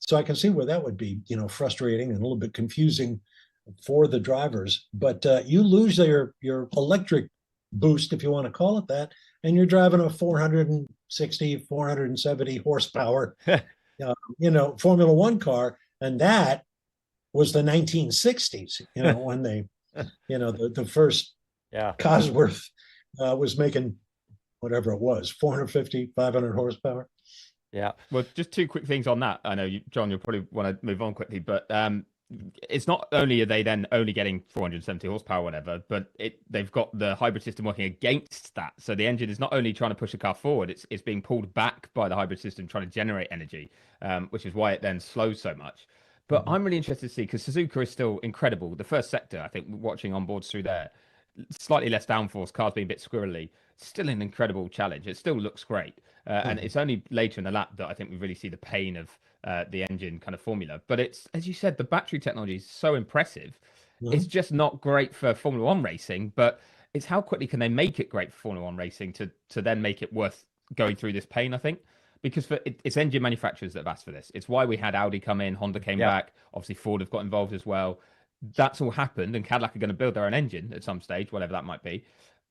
So I can see where that would be, frustrating and a little bit confusing for the drivers. But you lose your electric boost, if you want to call it that, and you're driving a 460, 470 horsepower, Formula One car. And that was the 1960s, when they, the first Cosworth was making whatever it was, 450, 500 horsepower. Yeah. Well, just two quick things on that. I know, John, you'll probably want to move on quickly, but it's not only are they then only getting 470 horsepower, whatever, but they've got the hybrid system working against that. So the engine is not only trying to push the car forward, it's being pulled back by the hybrid system trying to generate energy, which is why it then slows so much. But I'm really interested to see, because Suzuka is still incredible. The first sector, I think, watching on boards through there, slightly less downforce, cars being a bit squirrely, still an incredible challenge. It still looks great. And it's only later in the lap that I think we really see the pain of the engine kind of formula. But it's, as you said, the battery technology is so impressive. It's just not great for Formula One racing, but it's how quickly can they make it great for Formula One racing to then make it worth going through this pain, I think. Because it's engine manufacturers that have asked for this. It's why we had Audi come in, Honda came back. Obviously, Ford have got involved as well. That's all happened, and Cadillac are going to build their own engine at some stage, whatever that might be,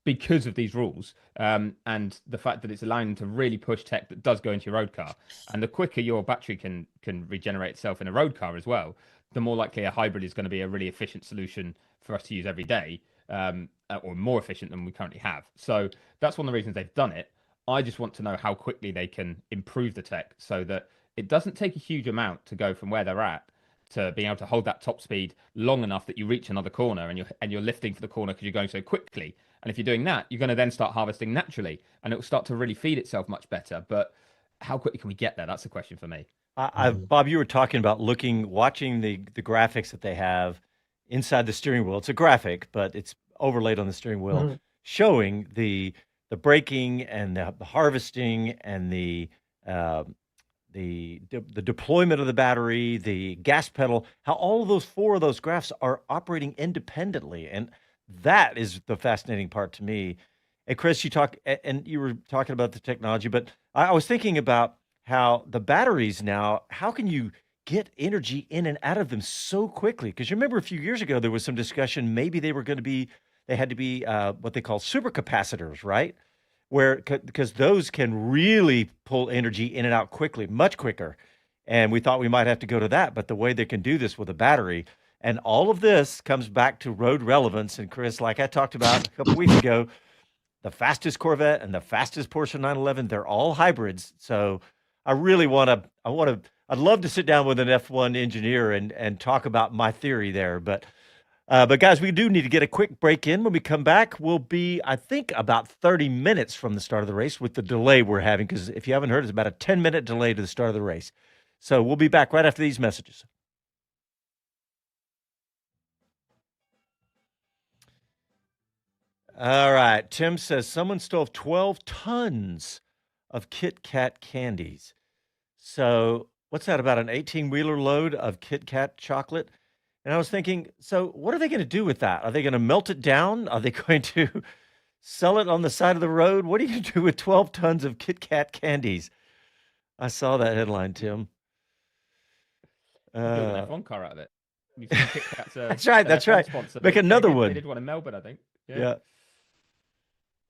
because of these rules and the fact that it's allowing them to really push tech that does go into your road car. And the quicker your battery can regenerate itself in a road car as well, the more likely a hybrid is going to be a really efficient solution for us to use every day, or more efficient than we currently have. So that's one of the reasons they've done it. I just want to know how quickly they can improve the tech so that it doesn't take a huge amount to go from where they're at to being able to hold that top speed long enough that you reach another corner and you're lifting for the corner because you're going so quickly. And if you're doing that, you're going to then start harvesting naturally, and it will start to really feed itself much better. But how quickly can we get there? That's the question for me. Bob, you were talking about watching the graphics that they have inside the steering wheel. It's a graphic, but it's overlaid on the steering wheel, showing the braking and the harvesting and the deployment of the battery, the gas pedal, how all of those four of those graphs are operating independently. And that is the fascinating part to me. And Chris, you were talking about the technology, but I was thinking about how the batteries now, how can you get energy in and out of them so quickly? Because you remember a few years ago, there was some discussion, maybe they had to be what they call supercapacitors, right? Because those can really pull energy in and out quickly, much quicker. And we thought we might have to go to that, but the way they can do this with a battery, and all of this comes back to road relevance. And Chris, like I talked about a couple weeks ago, the fastest Corvette and the fastest Porsche 911, they're all hybrids. So I really I'd love to sit down with an F1 engineer and talk about my theory there. But guys, we do need to get a quick break in. When we come back, we'll be, I think, about 30 minutes from the start of the race with the delay we're having. Because if you haven't heard, it's about a 10-minute delay to the start of the race. So we'll be back right after these messages. All right. Tim says someone stole 12 tons of Kit Kat candies. So what's that, about an 18-wheeler load of Kit Kat chocolate? And I was thinking, so what are they going to do with that? Are they going to melt it down? Are they going to sell it on the side of the road? What are you going to do with 12 tons of Kit Kat candies? I saw that headline, Tim. Build an F1 car out of it. Kit Kat's that's right. That's right. Sponsor. Make another one. They did one in Melbourne, I think. Yeah.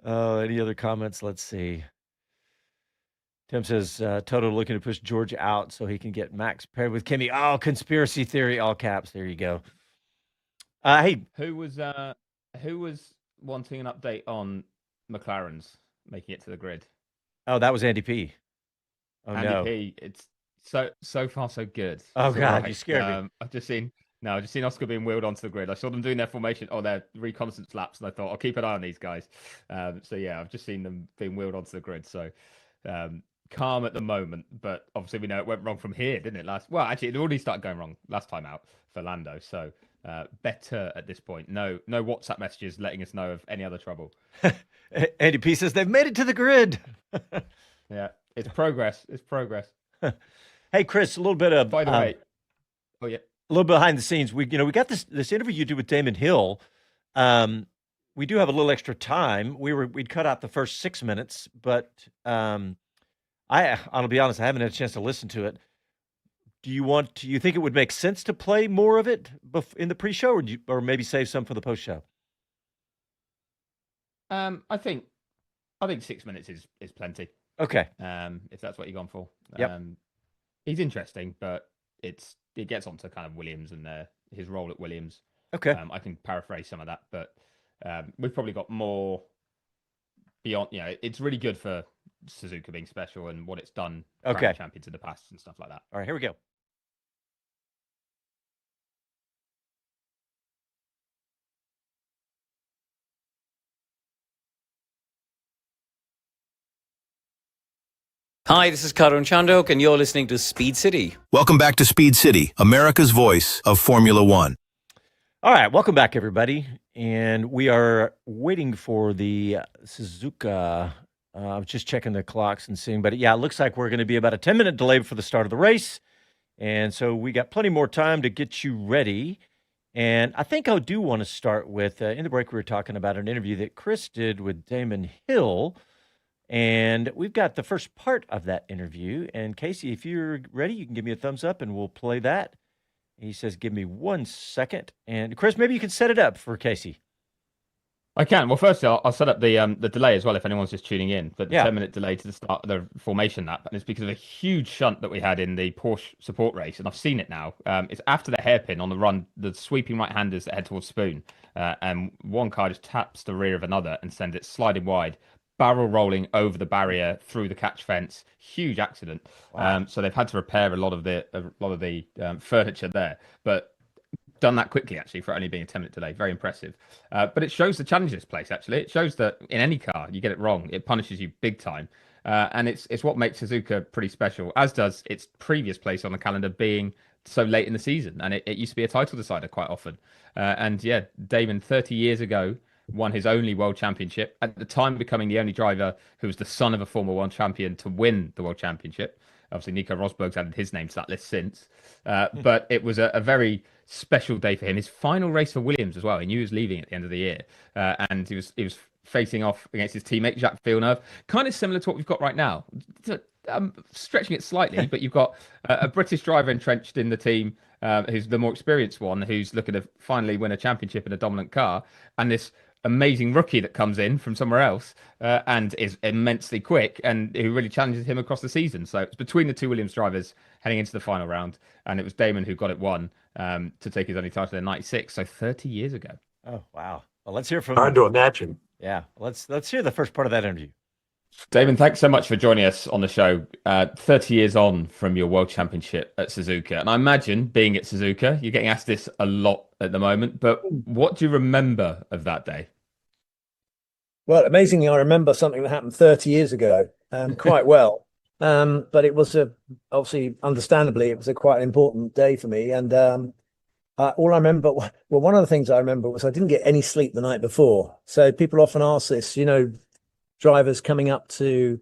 Oh, any other comments? Let's see. Tim says, Toto looking to push George out so he can get Max paired with Kimi. Oh, conspiracy theory, all caps. There you go. Hey. Who was wanting an update on McLaren's making it to the grid? Oh, that was Andy P. Oh, Andy no. P. It's so far so good. Oh, it's God, right. you scared me. I've just seen Oscar being wheeled onto the grid. I saw them doing their formation or their reconnaissance laps, and I thought I'll keep an eye on these guys. So yeah, I've just seen them being wheeled onto the grid. So calm at the moment, but obviously we know it went wrong from here, didn't it? Actually, it already started going wrong last time out for Lando. So better at this point. No WhatsApp messages letting us know of any other trouble. Andy P says they've made it to the grid. Yeah, it's progress. It's progress. Hey, Chris, a little bit of by the way. Oh yeah. A little behind the scenes. We got this interview you did with Damon Hill. We do have a little extra time. We'd cut out the first 6 minutes, but I'll be honest, I haven't had a chance to listen to it. Do you think it would make sense to play more of it in the pre-show, or maybe save some for the post-show? I think 6 minutes is plenty. Okay. If that's what you're going for. Yep. He's interesting, but it gets onto kind of Williams and his role at Williams. Okay. I can paraphrase some of that, but we've probably got more beyond. It's really good for Suzuka being special and what it's done. Okay. Champions in the past and stuff like that. All right, here we go. Hi, this is Karun Chandok, and you're listening to Speed City. Welcome back to Speed City, America's voice of Formula One. All right, welcome back, everybody. And we are waiting for the Suzuka. I was just checking the clocks and seeing, but yeah, it looks like we're going to be about a 10-minute delay for the start of the race. And so we got plenty more time to get you ready. And I think I do want to start with, in the break, we were talking about an interview that Chris did with Damon Hill. And we've got the first part of that interview. And Casey, if you're ready, you can give me a thumbs up and we'll play that. He says, give me 1 second. And Chris, maybe you can set it up for Casey. I can. Well, firstly, I'll set up the delay as well if anyone's just tuning in. But the 10-minute delay to the start of the formation lap, and it's because of a huge shunt that we had in the Porsche support race, and I've seen it now. It's after the hairpin on the run, the sweeping right-handers that head towards Spoon, and one car just taps the rear of another and sends it sliding wide, barrel rolling over the barrier through the catch fence. Huge accident. Wow. So they've had to repair a lot of the furniture there, but done that quickly actually for only being a 10-minute delay. Very impressive. But it shows the challenge of this place actually. It shows that in any car you get it wrong, it punishes you big time. And it's what makes Suzuka pretty special, as does its previous place on the calendar being so late in the season. And it used to be a title decider quite often. And yeah, Damon 30 years ago won his only world championship, at the time becoming the only driver who was the son of a former world champion to win the world championship. Obviously, Nico Rosberg's added his name to that list since. But it was a very special day for him. His final race for Williams as well. He knew he was leaving at the end of the year. And he was facing off against his teammate, Jacques Villeneuve. Kind of similar to what we've got right now. I'm stretching it slightly, but you've got a British driver entrenched in the team who's the more experienced one, who's looking to finally win a championship in a dominant car. And this amazing rookie that comes in from somewhere else and is immensely quick and who really challenges him across the season. So it's between the two Williams drivers heading into the final round, and it was Damon who got it won to take his only title in '96, so 30 years ago. Oh, wow. Well, let's hear from Hard to imagine. Yeah, let's hear the first part of that interview. Damon, thanks so much for joining us on the show. 30 years on from your world championship at Suzuka. And I imagine being at Suzuka, you're getting asked this a lot at the moment, but what do you remember of that day? Well, amazingly, I remember something that happened 30 years ago quite well. But it was obviously, understandably, it was a quite important day for me. And all I remember, well, one of the things I remember was I didn't get any sleep the night before. So people often ask this, drivers coming up to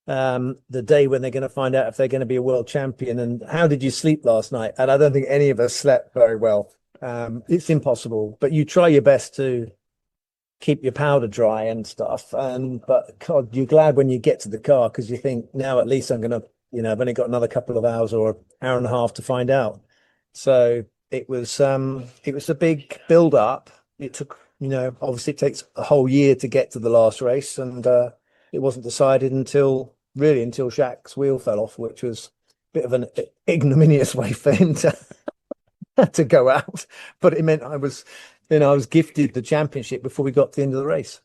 the day when they're going to find out if they're going to be a world champion, and how did you sleep last night? And I don't think any of us slept very well. It's impossible, but you try your best to keep your powder dry and stuff. But God, you're glad when you get to the car, because you think, now at least I'm going to, I've only got another couple of hours or an hour and a half to find out. So it was a big build up. It took, obviously it takes a whole year to get to the last race, and it wasn't decided until Jacques' wheel fell off, which was a bit of an ignominious way for him to go out. But it meant I was gifted the championship before we got to the end of the race.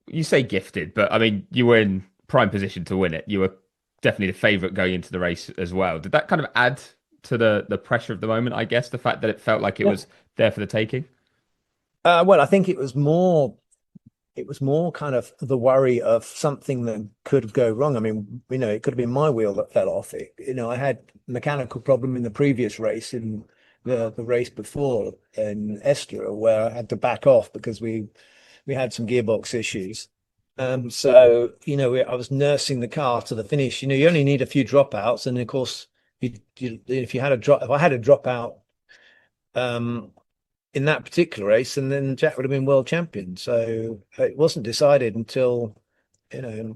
You say gifted, but I mean, you were in prime position to win it. You were definitely the favourite going into the race as well. Did that kind of add to the pressure of the moment, I guess, the fact that it felt like it was there for the taking? Well, I think it was more kind of the worry of something that could go wrong. I mean, it could have been my wheel that fell off. I had a mechanical problem in the previous race, in the race before in Estoril, where I had to back off because we had some gearbox issues. So, I was nursing the car to the finish. You only need a few dropouts, and of course, if I had a dropout in that particular race, and then Jack would have been world champion. So it wasn't decided until, there's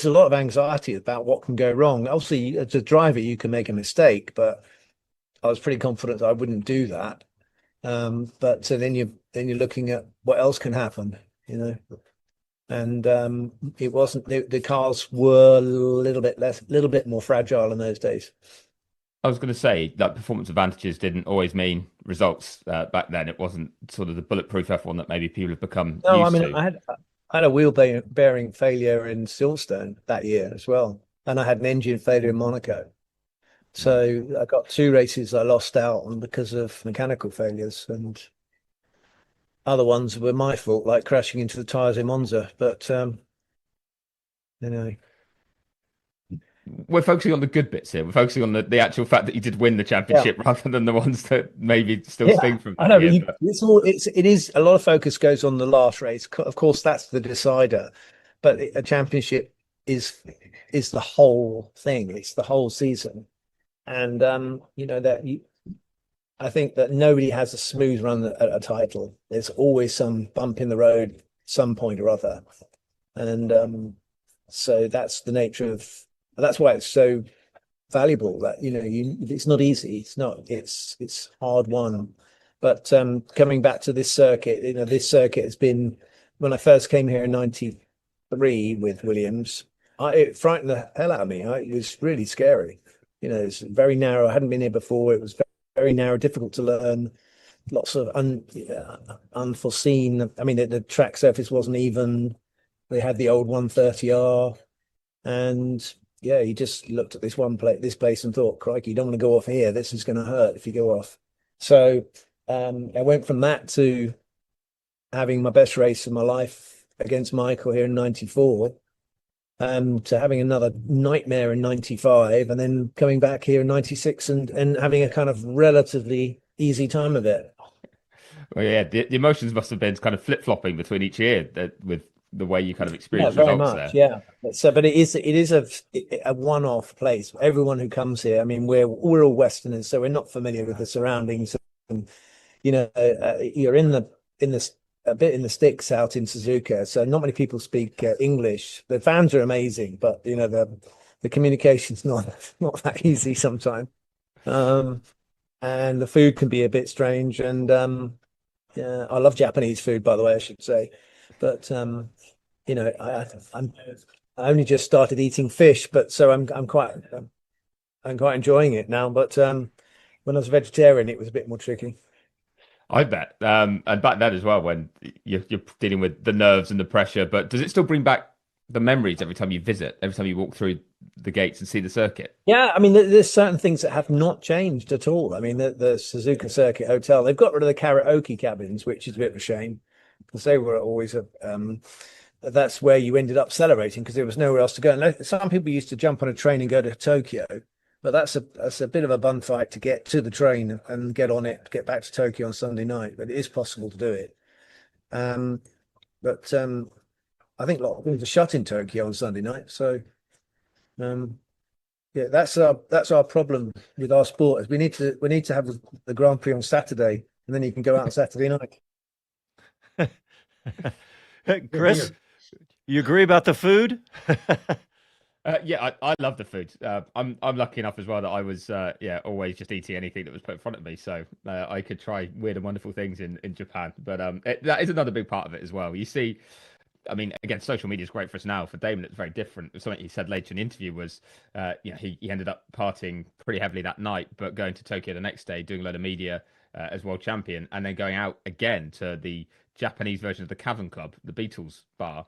a lot of anxiety about what can go wrong. Obviously, as a driver, you can make a mistake, but I was pretty confident that I wouldn't do that. But so then you're looking at what else can happen, and it wasn't, the cars were a little bit more fragile in those days. I was going to say that performance advantages didn't always mean results back then. It wasn't sort of the bulletproof F1 that maybe people have become used to. I had a wheel bearing failure in Silverstone that year as well, and I had an engine failure in Monaco. So I got 2 races I lost out on because of mechanical failures, and other ones were my fault, like crashing into the tyres in Monza. But anyway. We're focusing on the good bits here. We're focusing on the actual fact that you did win the championship rather than the ones that maybe still sting from that. I know, it is a lot of focus goes on the last race. Of course, that's the decider, but a championship is the whole thing. It's the whole season, and I think that nobody has a smooth run at a title. There's always some bump in the road at some point or other, and so that's the nature of. That's why it's so valuable. That it's not easy. It's hard won. But coming back to this circuit, this circuit has been, when I first came here in '93 with Williams, it frightened the hell out of me. It was really scary. It's very narrow. I hadn't been here before. It was very narrow, difficult to learn. Lots of unforeseen. I mean, the track surface wasn't even. They had the old 130R, and you just looked at this place and thought, crikey, you don't want to go off here. This is going to hurt if you go off. So I went from that to having my best race of my life against Michael here in '94, to having another nightmare in '95, and then coming back here in '96 and having a kind of relatively easy time of it. Well, yeah, the emotions must have been kind of flip-flopping between each year with the way you kind of experience very results much, there. So, but it is a one-off place. Everyone who comes here, I mean, we're all Westerners, so we're not familiar with the surroundings. And, you're a bit in the sticks out in Suzuka, so not many people speak English. The fans are amazing, but the communication's not that easy sometimes, and the food can be a bit strange. And I love Japanese food, by the way, I should say. But you know, I only just started eating fish, but so I'm quite enjoying it now. But when I was a vegetarian, it was a bit more tricky. I bet. And back then as well, when you're dealing with the nerves and the pressure, but does it still bring back the memories every time you visit, every time you walk through the gates and see the circuit? Yeah, I mean, there's certain things that have not changed at all. I mean, the Suzuka Circuit Hotel, they've got rid of the karaoke cabins, which is a bit of a shame because they were always that's where you ended up celebrating because there was nowhere else to go. And some people used to jump on a train and go to Tokyo, but that's a bit of a bun fight to get to the train and get on it, get back to Tokyo on Sunday night. But it is possible to do it. But I think a lot of things are shut in Tokyo on Sunday night. So yeah, that's our problem with our sport. Is we need to have the Grand Prix on Saturday, and then you can go out on Saturday night. Chris, you agree about the food? Yeah, I love the food. I'm lucky enough as well that I was always just eating anything that was put in front of me, so I could try weird and wonderful things in Japan. But that is another big part of it as well. You see, I mean, again, social media is great for us now. For Damon, it's very different. Something he said later in the interview was, he ended up partying pretty heavily that night, but going to Tokyo the next day, doing a load of media as world champion, and then going out again to the Japanese version of the Cavern Club, the Beatles bar,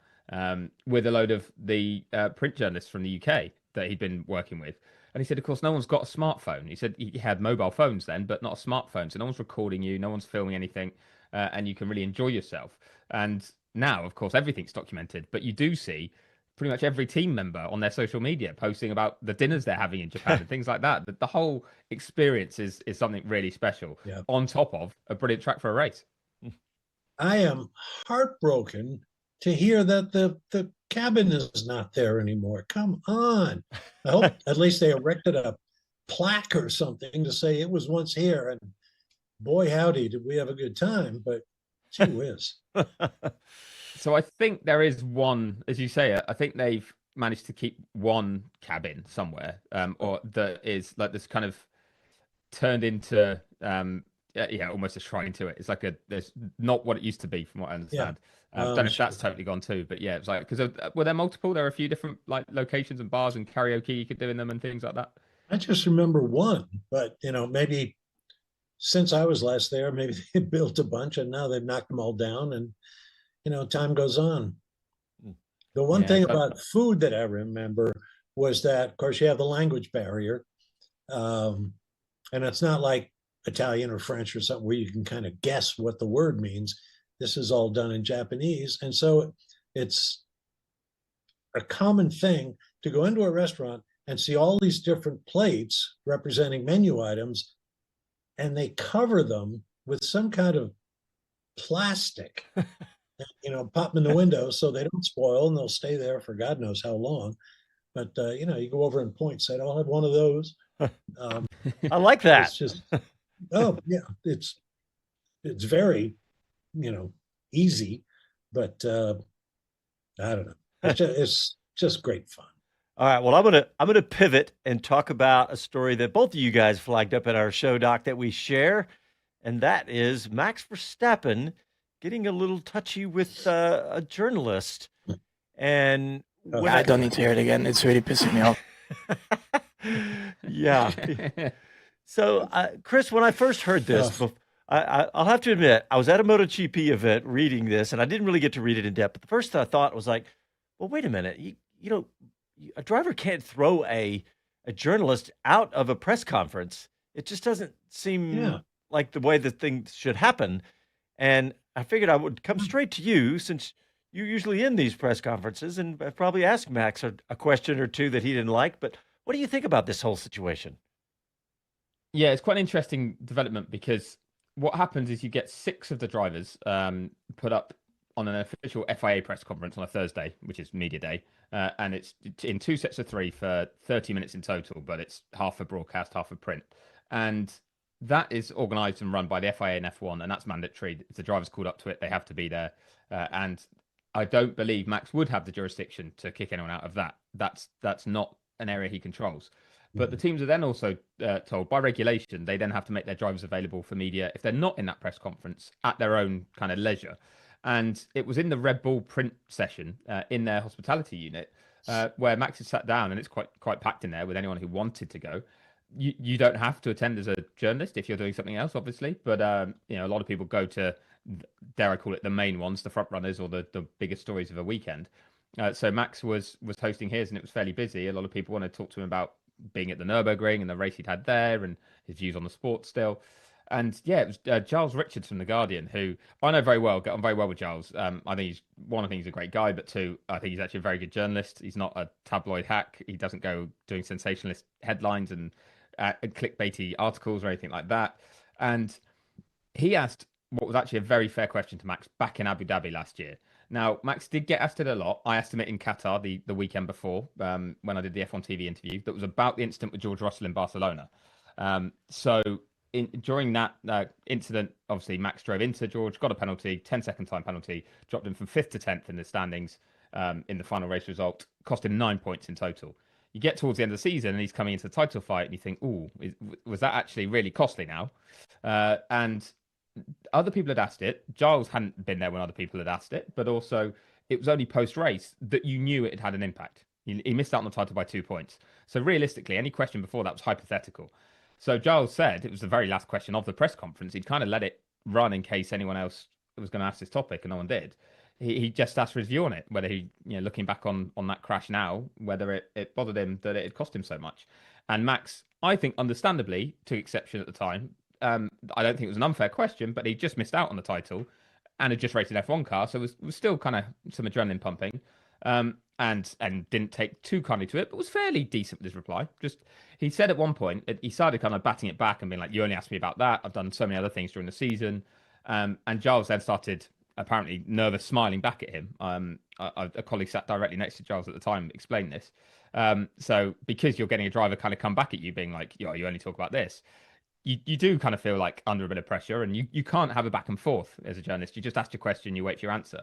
with a load of the print journalists from the UK that he'd been working with. And he said, of course, no one's got a smartphone. He said he had mobile phones then, but not a smartphone. So no one's recording you, no one's filming anything, and you can really enjoy yourself. And now, of course, everything's documented, but you do see pretty much every team member on their social media posting about the dinners they're having in Japan and things like that. The whole experience is something really special, on top of a brilliant track for a race. I am heartbroken to hear that the cabin is not there anymore. Come on. I hope at least they erected a plaque or something to say it was once here. And boy, howdy, did we have a good time, but gee whiz. So I think there is one, as you say, I think they've managed to keep one cabin somewhere, or that is like this kind of turned into, almost a shrine to it. It's like there's not what it used to be, from what I understand. I don't know if that's totally gone too, but yeah, it's like, because were there multiple? There were a few different like locations and bars and karaoke you could do in them and things like that. I just remember one, but maybe since I was last there, maybe they built a bunch and now they've knocked them all down, and time goes on. The one thing about food that I remember was that, of course, you have the language barrier, and it's not like Italian or French or something where you can kind of guess what the word means. This is all done in Japanese, and so it's a common thing to go into a restaurant and see all these different plates representing menu items, and they cover them with some kind of plastic, pop them in the window so they don't spoil, and they'll stay there for God knows how long. But you go over and point, say, "I'll have one of those." I like that. It's just, it's very, easy, but I don't know. It's just great fun. All right. Well, I'm gonna pivot and talk about a story that both of you guys flagged up at our show doc that we share, and that is Max Verstappen getting a little touchy with a journalist. And I don't need to hear it again. It's really pissing me off. Yeah. So, Chris, when I first heard this, I'll have to admit, I was at a MotoGP event reading this, and I didn't really get to read it in depth. But the first thought was like, well, wait a minute. A driver can't throw a journalist out of a press conference. It just doesn't seem like the way the thing should happen. And I figured I would come straight to you, since you're usually in these press conferences, and I'd probably ask Max a question or two that he didn't like. But what do you think about this whole situation? Yeah, it's quite an interesting development, because what happens is you get 6 of the drivers put up on an official FIA press conference on a Thursday, which is media day, and it's in 2 sets of 3 for 30 minutes in total, but it's half for broadcast, half for print. And that is organised and run by the FIA and F1, and that's mandatory. If the driver's called up to it, they have to be there. And I don't believe Max would have the jurisdiction to kick anyone out of that. That's not an area he controls. But the teams are then also told by regulation, they then have to make their drivers available for media if they're not in that press conference at their own kind of leisure. And it was in the Red Bull print session in their hospitality unit where Max had sat down, and it's quite packed in there with anyone who wanted to go. You don't have to attend as a journalist if you're doing something else, obviously. But a lot of people go to, dare I call it, the main ones, the front runners or the biggest stories of a weekend. So Max was hosting his, and it was fairly busy. A lot of people wanted to talk to him about being at the Nürburgring and the race he'd had there, and his views on the sport still. And yeah, it was Giles Richards from The Guardian, who I know very well, get on very well with Giles. I think he's a great guy, but two, I think he's actually a very good journalist. He's not a tabloid hack. He doesn't go doing sensationalist headlines and clickbaity articles or anything like that. And he asked what was actually a very fair question to Max back in Abu Dhabi last year. Now, Max did get asked it a lot. I asked him it in Qatar the weekend before when I did the F1 TV interview that was about the incident with George Russell in Barcelona. During that incident, obviously, Max drove into George, got a penalty, 10-second time penalty, dropped him from 5th to 10th in the standings in the final race result, cost him 9 points in total. You get towards the end of the season and he's coming into the title fight and you think, was that actually really costly now? And other people had asked it. Giles hadn't been there when other people had asked it, but also it was only post-race that you knew it had an impact. He missed out on the title by 2 points. So realistically, any question before that was hypothetical. So Giles said, it was the very last question of the press conference, he'd kind of let it run in case anyone else was going to ask this topic, and no one did. He just asked for his view on it, whether he, looking back on that crash now, whether it bothered him that it had cost him so much. And Max, I think, understandably, took exception at the time. I don't think it was an unfair question, but he just missed out on the title and had just raced an F1 car, so it was still kind of some adrenaline pumping. And didn't take too kindly to it, but was fairly decent with his reply. Just, he said at one point, he started kind of batting it back and being like, you only asked me about that. I've done so many other things during the season. And Giles then started apparently nervous smiling back at him. A colleague sat directly next to Giles at the time explained this. So because you're getting a driver kind of come back at you being like, you only talk about this, you do kind of feel like under a bit of pressure, and you can't have a back and forth as a journalist. You just ask your question, you wait for your answer.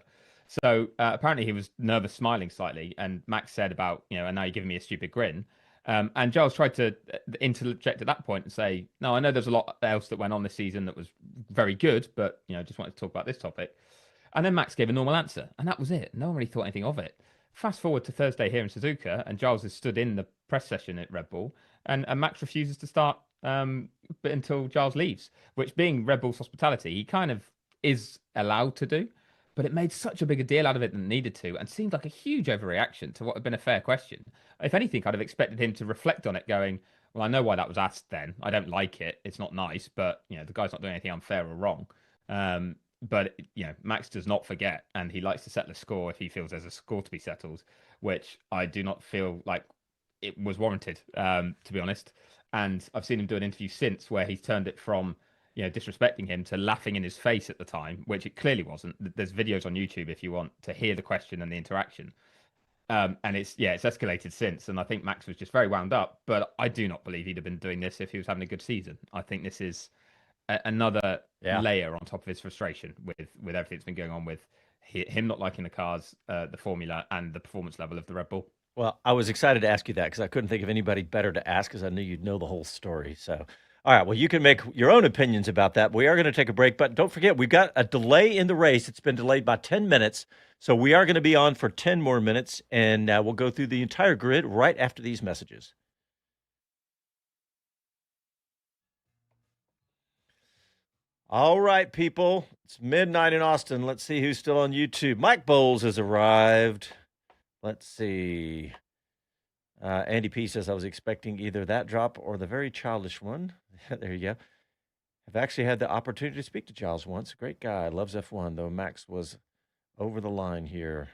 So apparently he was nervous, smiling slightly, and Max said about, and now you're giving me a stupid grin. And Giles tried to interject at that point and say, no, I know there's a lot else that went on this season that was very good, but, just wanted to talk about this topic. And then Max gave a normal answer, and that was it. No one really thought anything of it. Fast forward to Thursday here in Suzuka, and Giles has stood in the press session at Red Bull, and Max refuses to start but until Giles leaves, which, being Red Bull's hospitality, he kind of is allowed to do. But it made such a bigger deal out of it than it needed to, and seemed like a huge overreaction to what had been a fair question. If anything, I'd have expected him to reflect on it, going, well, I know why that was asked then. I don't like it. It's not nice, but, the guy's not doing anything unfair or wrong. But, Max does not forget, and he likes to settle a score if he feels there's a score to be settled, which I do not feel like it was warranted, to be honest. And I've seen him do an interview since where he's turned it from disrespecting him to laughing in his face at the time, which it clearly wasn't. There's videos on YouTube if you want to hear the question and the interaction. And it's escalated since. And I think Max was just very wound up, but I do not believe he'd have been doing this if he was having a good season. I think this is another layer on top of his frustration with everything that's been going on with him not liking the cars, the formula, and the performance level of the Red Bull. Well, I was excited to ask you that because I couldn't think of anybody better to ask because I knew you'd know the whole story. So, all right, well, you can make your own opinions about that. We are going to take a break, but don't forget, we've got a delay in the race. It's been delayed by 10 minutes, so we are going to be on for 10 more minutes, and we'll go through the entire grid right after these messages. All right, people, it's midnight in Austin. Let's see who's still on YouTube. Mike Bowles has arrived. Let's see. Andy P says, I was expecting either that drop or the very childish one. There you go. I've actually had the opportunity to speak to Giles once. Great guy. Loves F1, though Max was over the line here.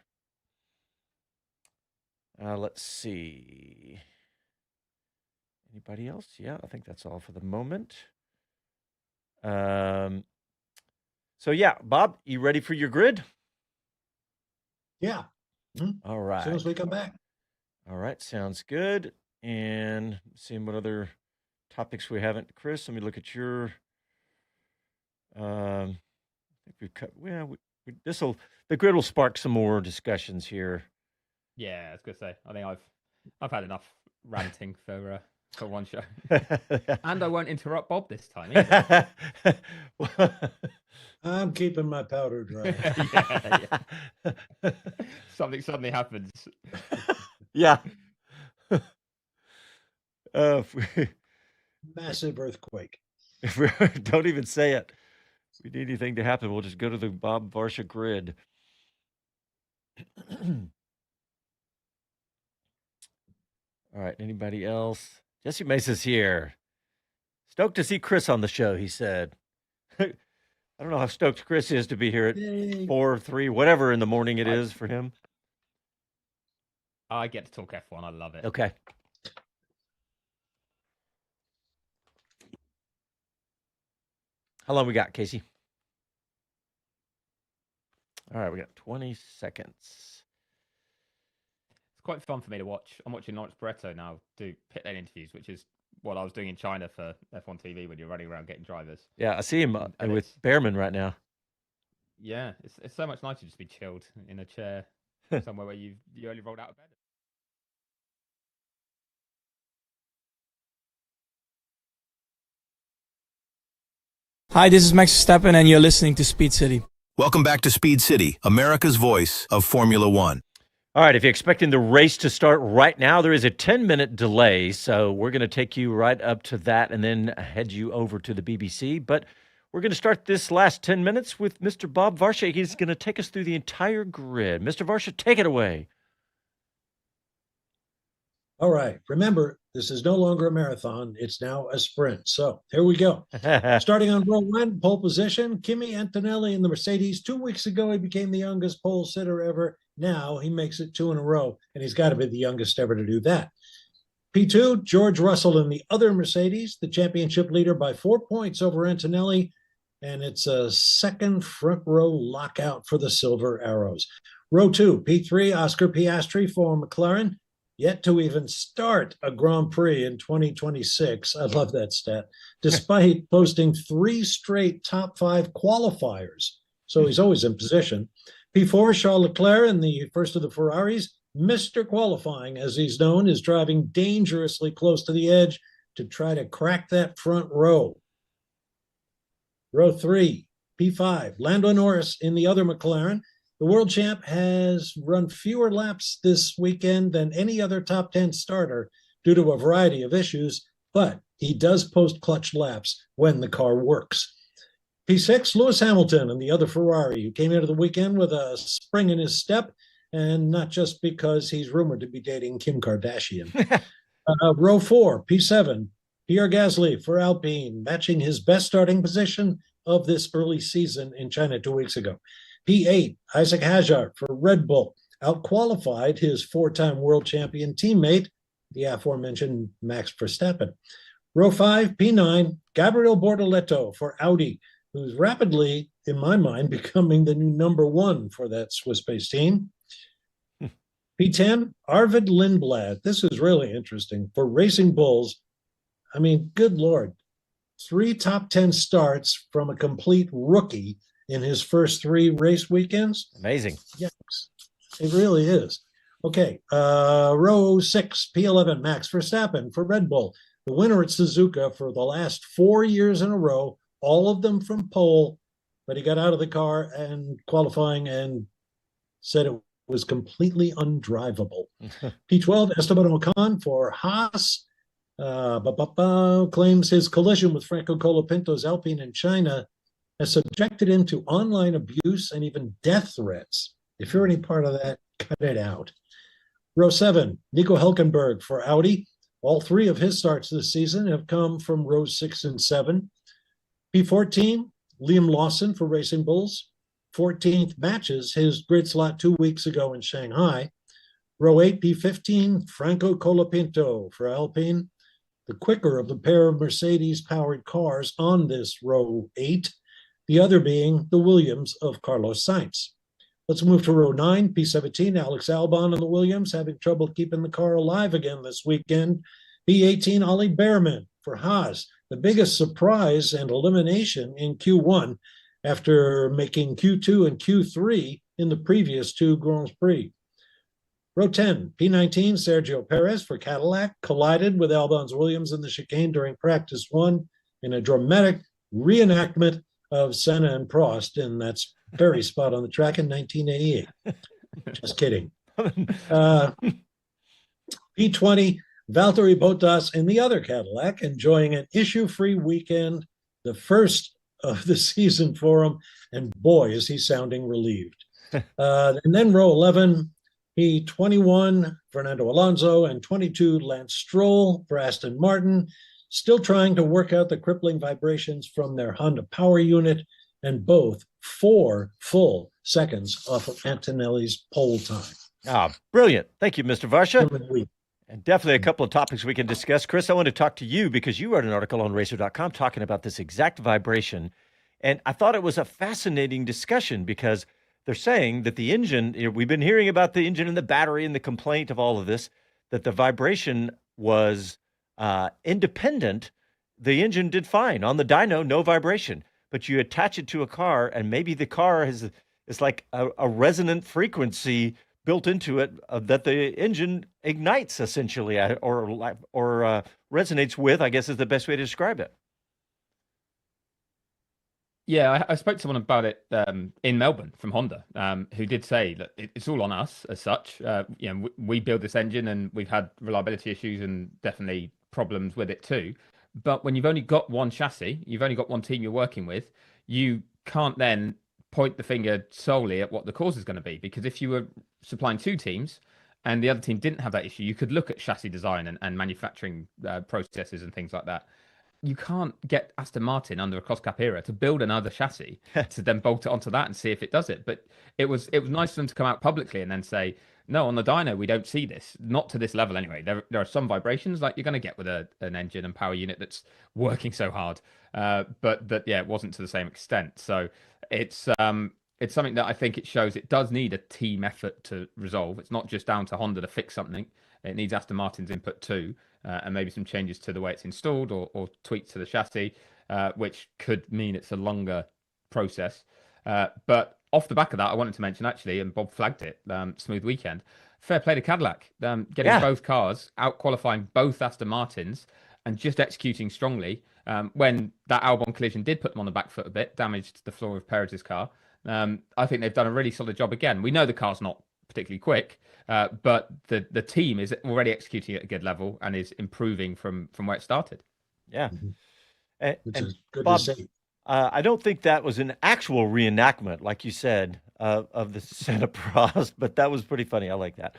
Let's see. Anybody else? Yeah, I think that's all for the moment. So, yeah, Bob, you ready for your grid? Yeah. Mm-hmm. All right. As soon as we come back. All right, sounds good. And seeing what other topics we haven't. Chris, let me look at your. I think we've cut. Well, the grid will spark some more discussions here. Yeah, I was gonna say. I think I've had enough ranting for for one show. And I won't interrupt Bob this time either. I'm keeping my powder dry. Yeah. Something suddenly happens. Yeah. Massive earthquake. Don't even say it. If we need anything to happen, we'll just go to the Bob Varsha grid. All right. Anybody else? Jesse Mesa's here. Stoked to see Chris on the show, he said. I don't know how stoked Chris is to be here at 4, 3, whatever in the morning it is for him. I get to talk F1. I love it. Okay. How long we got, Casey? All right, we got 20 seconds. It's quite fun for me to watch. I'm watching Lawrence Barretto now do pit lane interviews, which is what I was doing in China for F1 TV when you're running around getting drivers. Yeah, I see him with Behrman right now. Yeah, it's so much nicer just to be chilled in a chair somewhere where you only rolled out of bed. Hi, this is Max Verstappen, and you're listening to Speed City. Welcome back to Speed City, America's voice of Formula One. All right, if you're expecting the race to start right now, there is a 10-minute delay, so we're going to take you right up to that and then head you over to the BBC. But we're going to start this last 10 minutes with Mr. Bob Varsha. He's going to take us through the entire grid. Mr. Varsha, take it away. All right. Remember, this is no longer a marathon. It's now a sprint. So here we go. Starting on row 1, pole position, Kimi Antonelli in the Mercedes. 2 weeks ago, he became the youngest pole sitter ever. Now he makes it 2 in a row, and he's got to be the youngest ever to do that. P2, George Russell in the other Mercedes, the championship leader by 4 points over Antonelli, and it's a second front row lockout for the Silver Arrows. Row 2, P3, Oscar Piastri for McLaren. Yet to even start a Grand Prix in 2026. I love that stat. Despite posting 3 straight top 5 qualifiers. So he's always in position. P4, Charles Leclerc in the first of the Ferraris. Mr. Qualifying, as he's known, is driving dangerously close to the edge to try to crack that front row. Row 3, P5, Lando Norris in the other McLaren. The world champ has run fewer laps this weekend than any other top 10 starter due to a variety of issues, but he does post clutch laps when the car works. P6, Lewis Hamilton and the other Ferrari, who came into the weekend with a spring in his step, and not just because he's rumored to be dating Kim Kardashian. Row 4, P7, Pierre Gasly for Alpine, matching his best starting position of this early season in China 2 weeks ago. P8, Isaac Hadjar for Red Bull, outqualified his 4-time world champion teammate, the aforementioned Max Verstappen. Row 5, P9, Gabriel Bortoleto for Audi, who's rapidly, in my mind, becoming the new number 1 for that Swiss-based team. P10, Arvid Lindblad. This is really interesting. For Racing Bulls, I mean, good Lord, 3 top 10 starts from a complete rookie in his first 3 race weekends. Amazing. Yes, it really is. Okay, row 6, P11, Max Verstappen for Red Bull. The winner at Suzuka for the last 4 years in a row, all of them from pole, but he got out of the car and qualifying and said it was completely undrivable. P12, Esteban Ocon for Haas. Claims his collision with Franco Colapinto's Alpine in China has subjected him to online abuse and even death threats. If you're any part of that, cut it out. Row 7, Nico Hülkenberg for Audi. All 3 of his starts this season have come from rows 6 and 7. P14, Liam Lawson for Racing Bulls. 14th matches his grid slot 2 weeks ago in Shanghai. Row 8, P15, Franco Colapinto for Alpine. The quicker of the pair of Mercedes-powered cars on this row 8. The other being the Williams of Carlos Sainz. Let's move to row 9, P17, Alex Albon and the Williams having trouble keeping the car alive again this weekend. P18, Ollie Behrman for Haas, the biggest surprise and elimination in Q1 after making Q2 and Q3 in the previous 2 Grand Prix. Row 10, P19, Sergio Perez for Cadillac collided with Albon Williams in the chicane during practice 1 in a dramatic reenactment of Senna and Prost in that very spot on the track in 1988. Just kidding. P20, Valtteri Bottas in the other Cadillac, enjoying an issue-free weekend, the first of the season for him, and boy, is he sounding relieved. And then row 11, P21, Fernando Alonso, and 22, Lance Stroll for Aston Martin, still trying to work out the crippling vibrations from their Honda power unit, and both 4 full seconds off of Antonelli's pole time. Ah, brilliant. Thank you, Mr. Varsha. And definitely a couple of topics we can discuss. Chris, I want to talk to you because you wrote an article on Racer.com talking about this exact vibration. And I thought it was a fascinating discussion because they're saying that the engine, we've been hearing about the engine and the battery and the complaint of all of this, that the vibration was independent. The engine did fine. On the dyno, no vibration. But you attach it to a car and maybe the car is like a resonant frequency built into it that the engine ignites essentially or resonates with, I guess is the best way to describe it. Yeah, I spoke to someone about it in Melbourne from Honda, who did say that it's all on us as such. We build this engine and we've had reliability issues and definitely problems with it too. But when you've only got one chassis, you've only got one team you're working with, you can't then point the finger solely at what the cause is going to be. Because if you were supplying 2 teams and the other team didn't have that issue, you could look at chassis design and manufacturing processes and things like that. You can't get Aston Martin under a cost cap era to build another chassis to then bolt it onto that and see if it does it. But it was nice for them to come out publicly and then say, no, on the dyno, we don't see this, not to this level anyway. There are some vibrations like you're going to get with an engine and power unit that's working so hard. But that, yeah, it wasn't to the same extent. So it's something that I think it shows it does need a team effort to resolve. It's not just down to Honda to fix something. It needs Aston Martin's input too. And maybe some changes to the way it's installed or tweaks to the chassis, which could mean it's a longer process. But off the back of that, I wanted to mention actually, and Bob flagged it, smooth weekend. Fair play to Cadillac, getting both cars, out qualifying both Aston Martins and just executing strongly. When that Albon collision did put them on the back foot a bit, damaged the floor of Perez's car. I think they've done a really solid job again. We know the car's not particularly quick, but the team is already executing at a good level and is improving from where it started. Yeah. Which is good Bob, to see. I don't think that was an actual reenactment, like you said, of the Santa Prost, but that was pretty funny. I like that.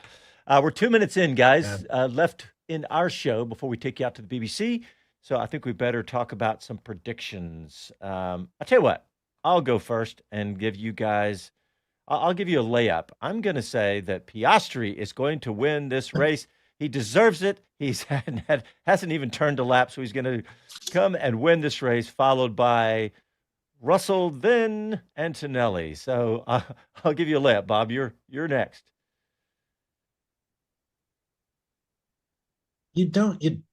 We're 2 minutes in, guys, left in our show before we take you out to the BBC. So I think we better talk about some predictions. I'll tell you what, I'll go first and give you guys, I'll give you a layup. I'm going to say that Piastri is going to win this race. He deserves it. He's hasn't even turned a lap, so he's going to come and win this race, followed by Russell, then Antonelli. So I'll give you a layup, Bob. You're next. You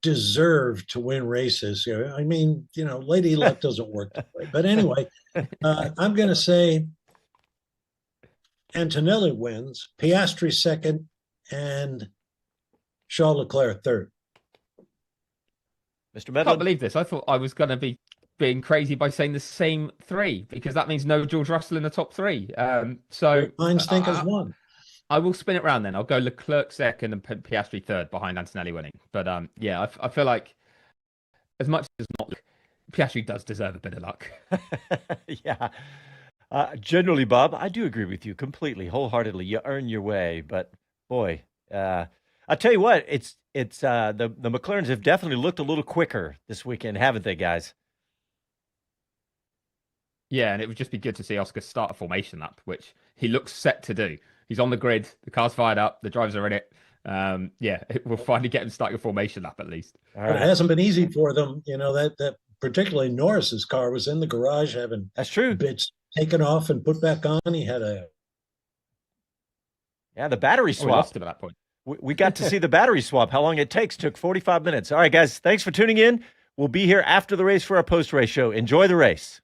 deserve to win races. I mean, lady luck doesn't work that way. But anyway, I'm going to say Antonelli wins, Piastri second, and Charles Leclerc third. Mr. Medland? I can't believe this. I thought I was going to be being crazy by saying the same 3 because that means no George Russell in the top 3. So Heinz think has won. I will spin it around then. I'll go Leclerc second and Piastri third behind Antonelli winning. But yeah, I feel like as much as not, Piastri does deserve a bit of luck. Yeah. Generally, Bob, I do agree with you completely, wholeheartedly. You earn your way, but boy, I'll tell you what, it's the McLarens have definitely looked a little quicker this weekend, haven't they, guys? Yeah, and it would just be good to see Oscar start a formation lap, which he looks set to do. He's on the grid, the car's fired up, the drivers are in it. Yeah, we'll finally get him starting a formation lap at least. But it hasn't been easy for them. That particularly Norris's car was in the garage having that's true bits taken off and put back on. He had the battery swap. We lost him at that point. We got to see the battery swap. How long it takes took 45 minutes. All right, guys, thanks for tuning in. We'll be here after the race for our post-race show. Enjoy the race.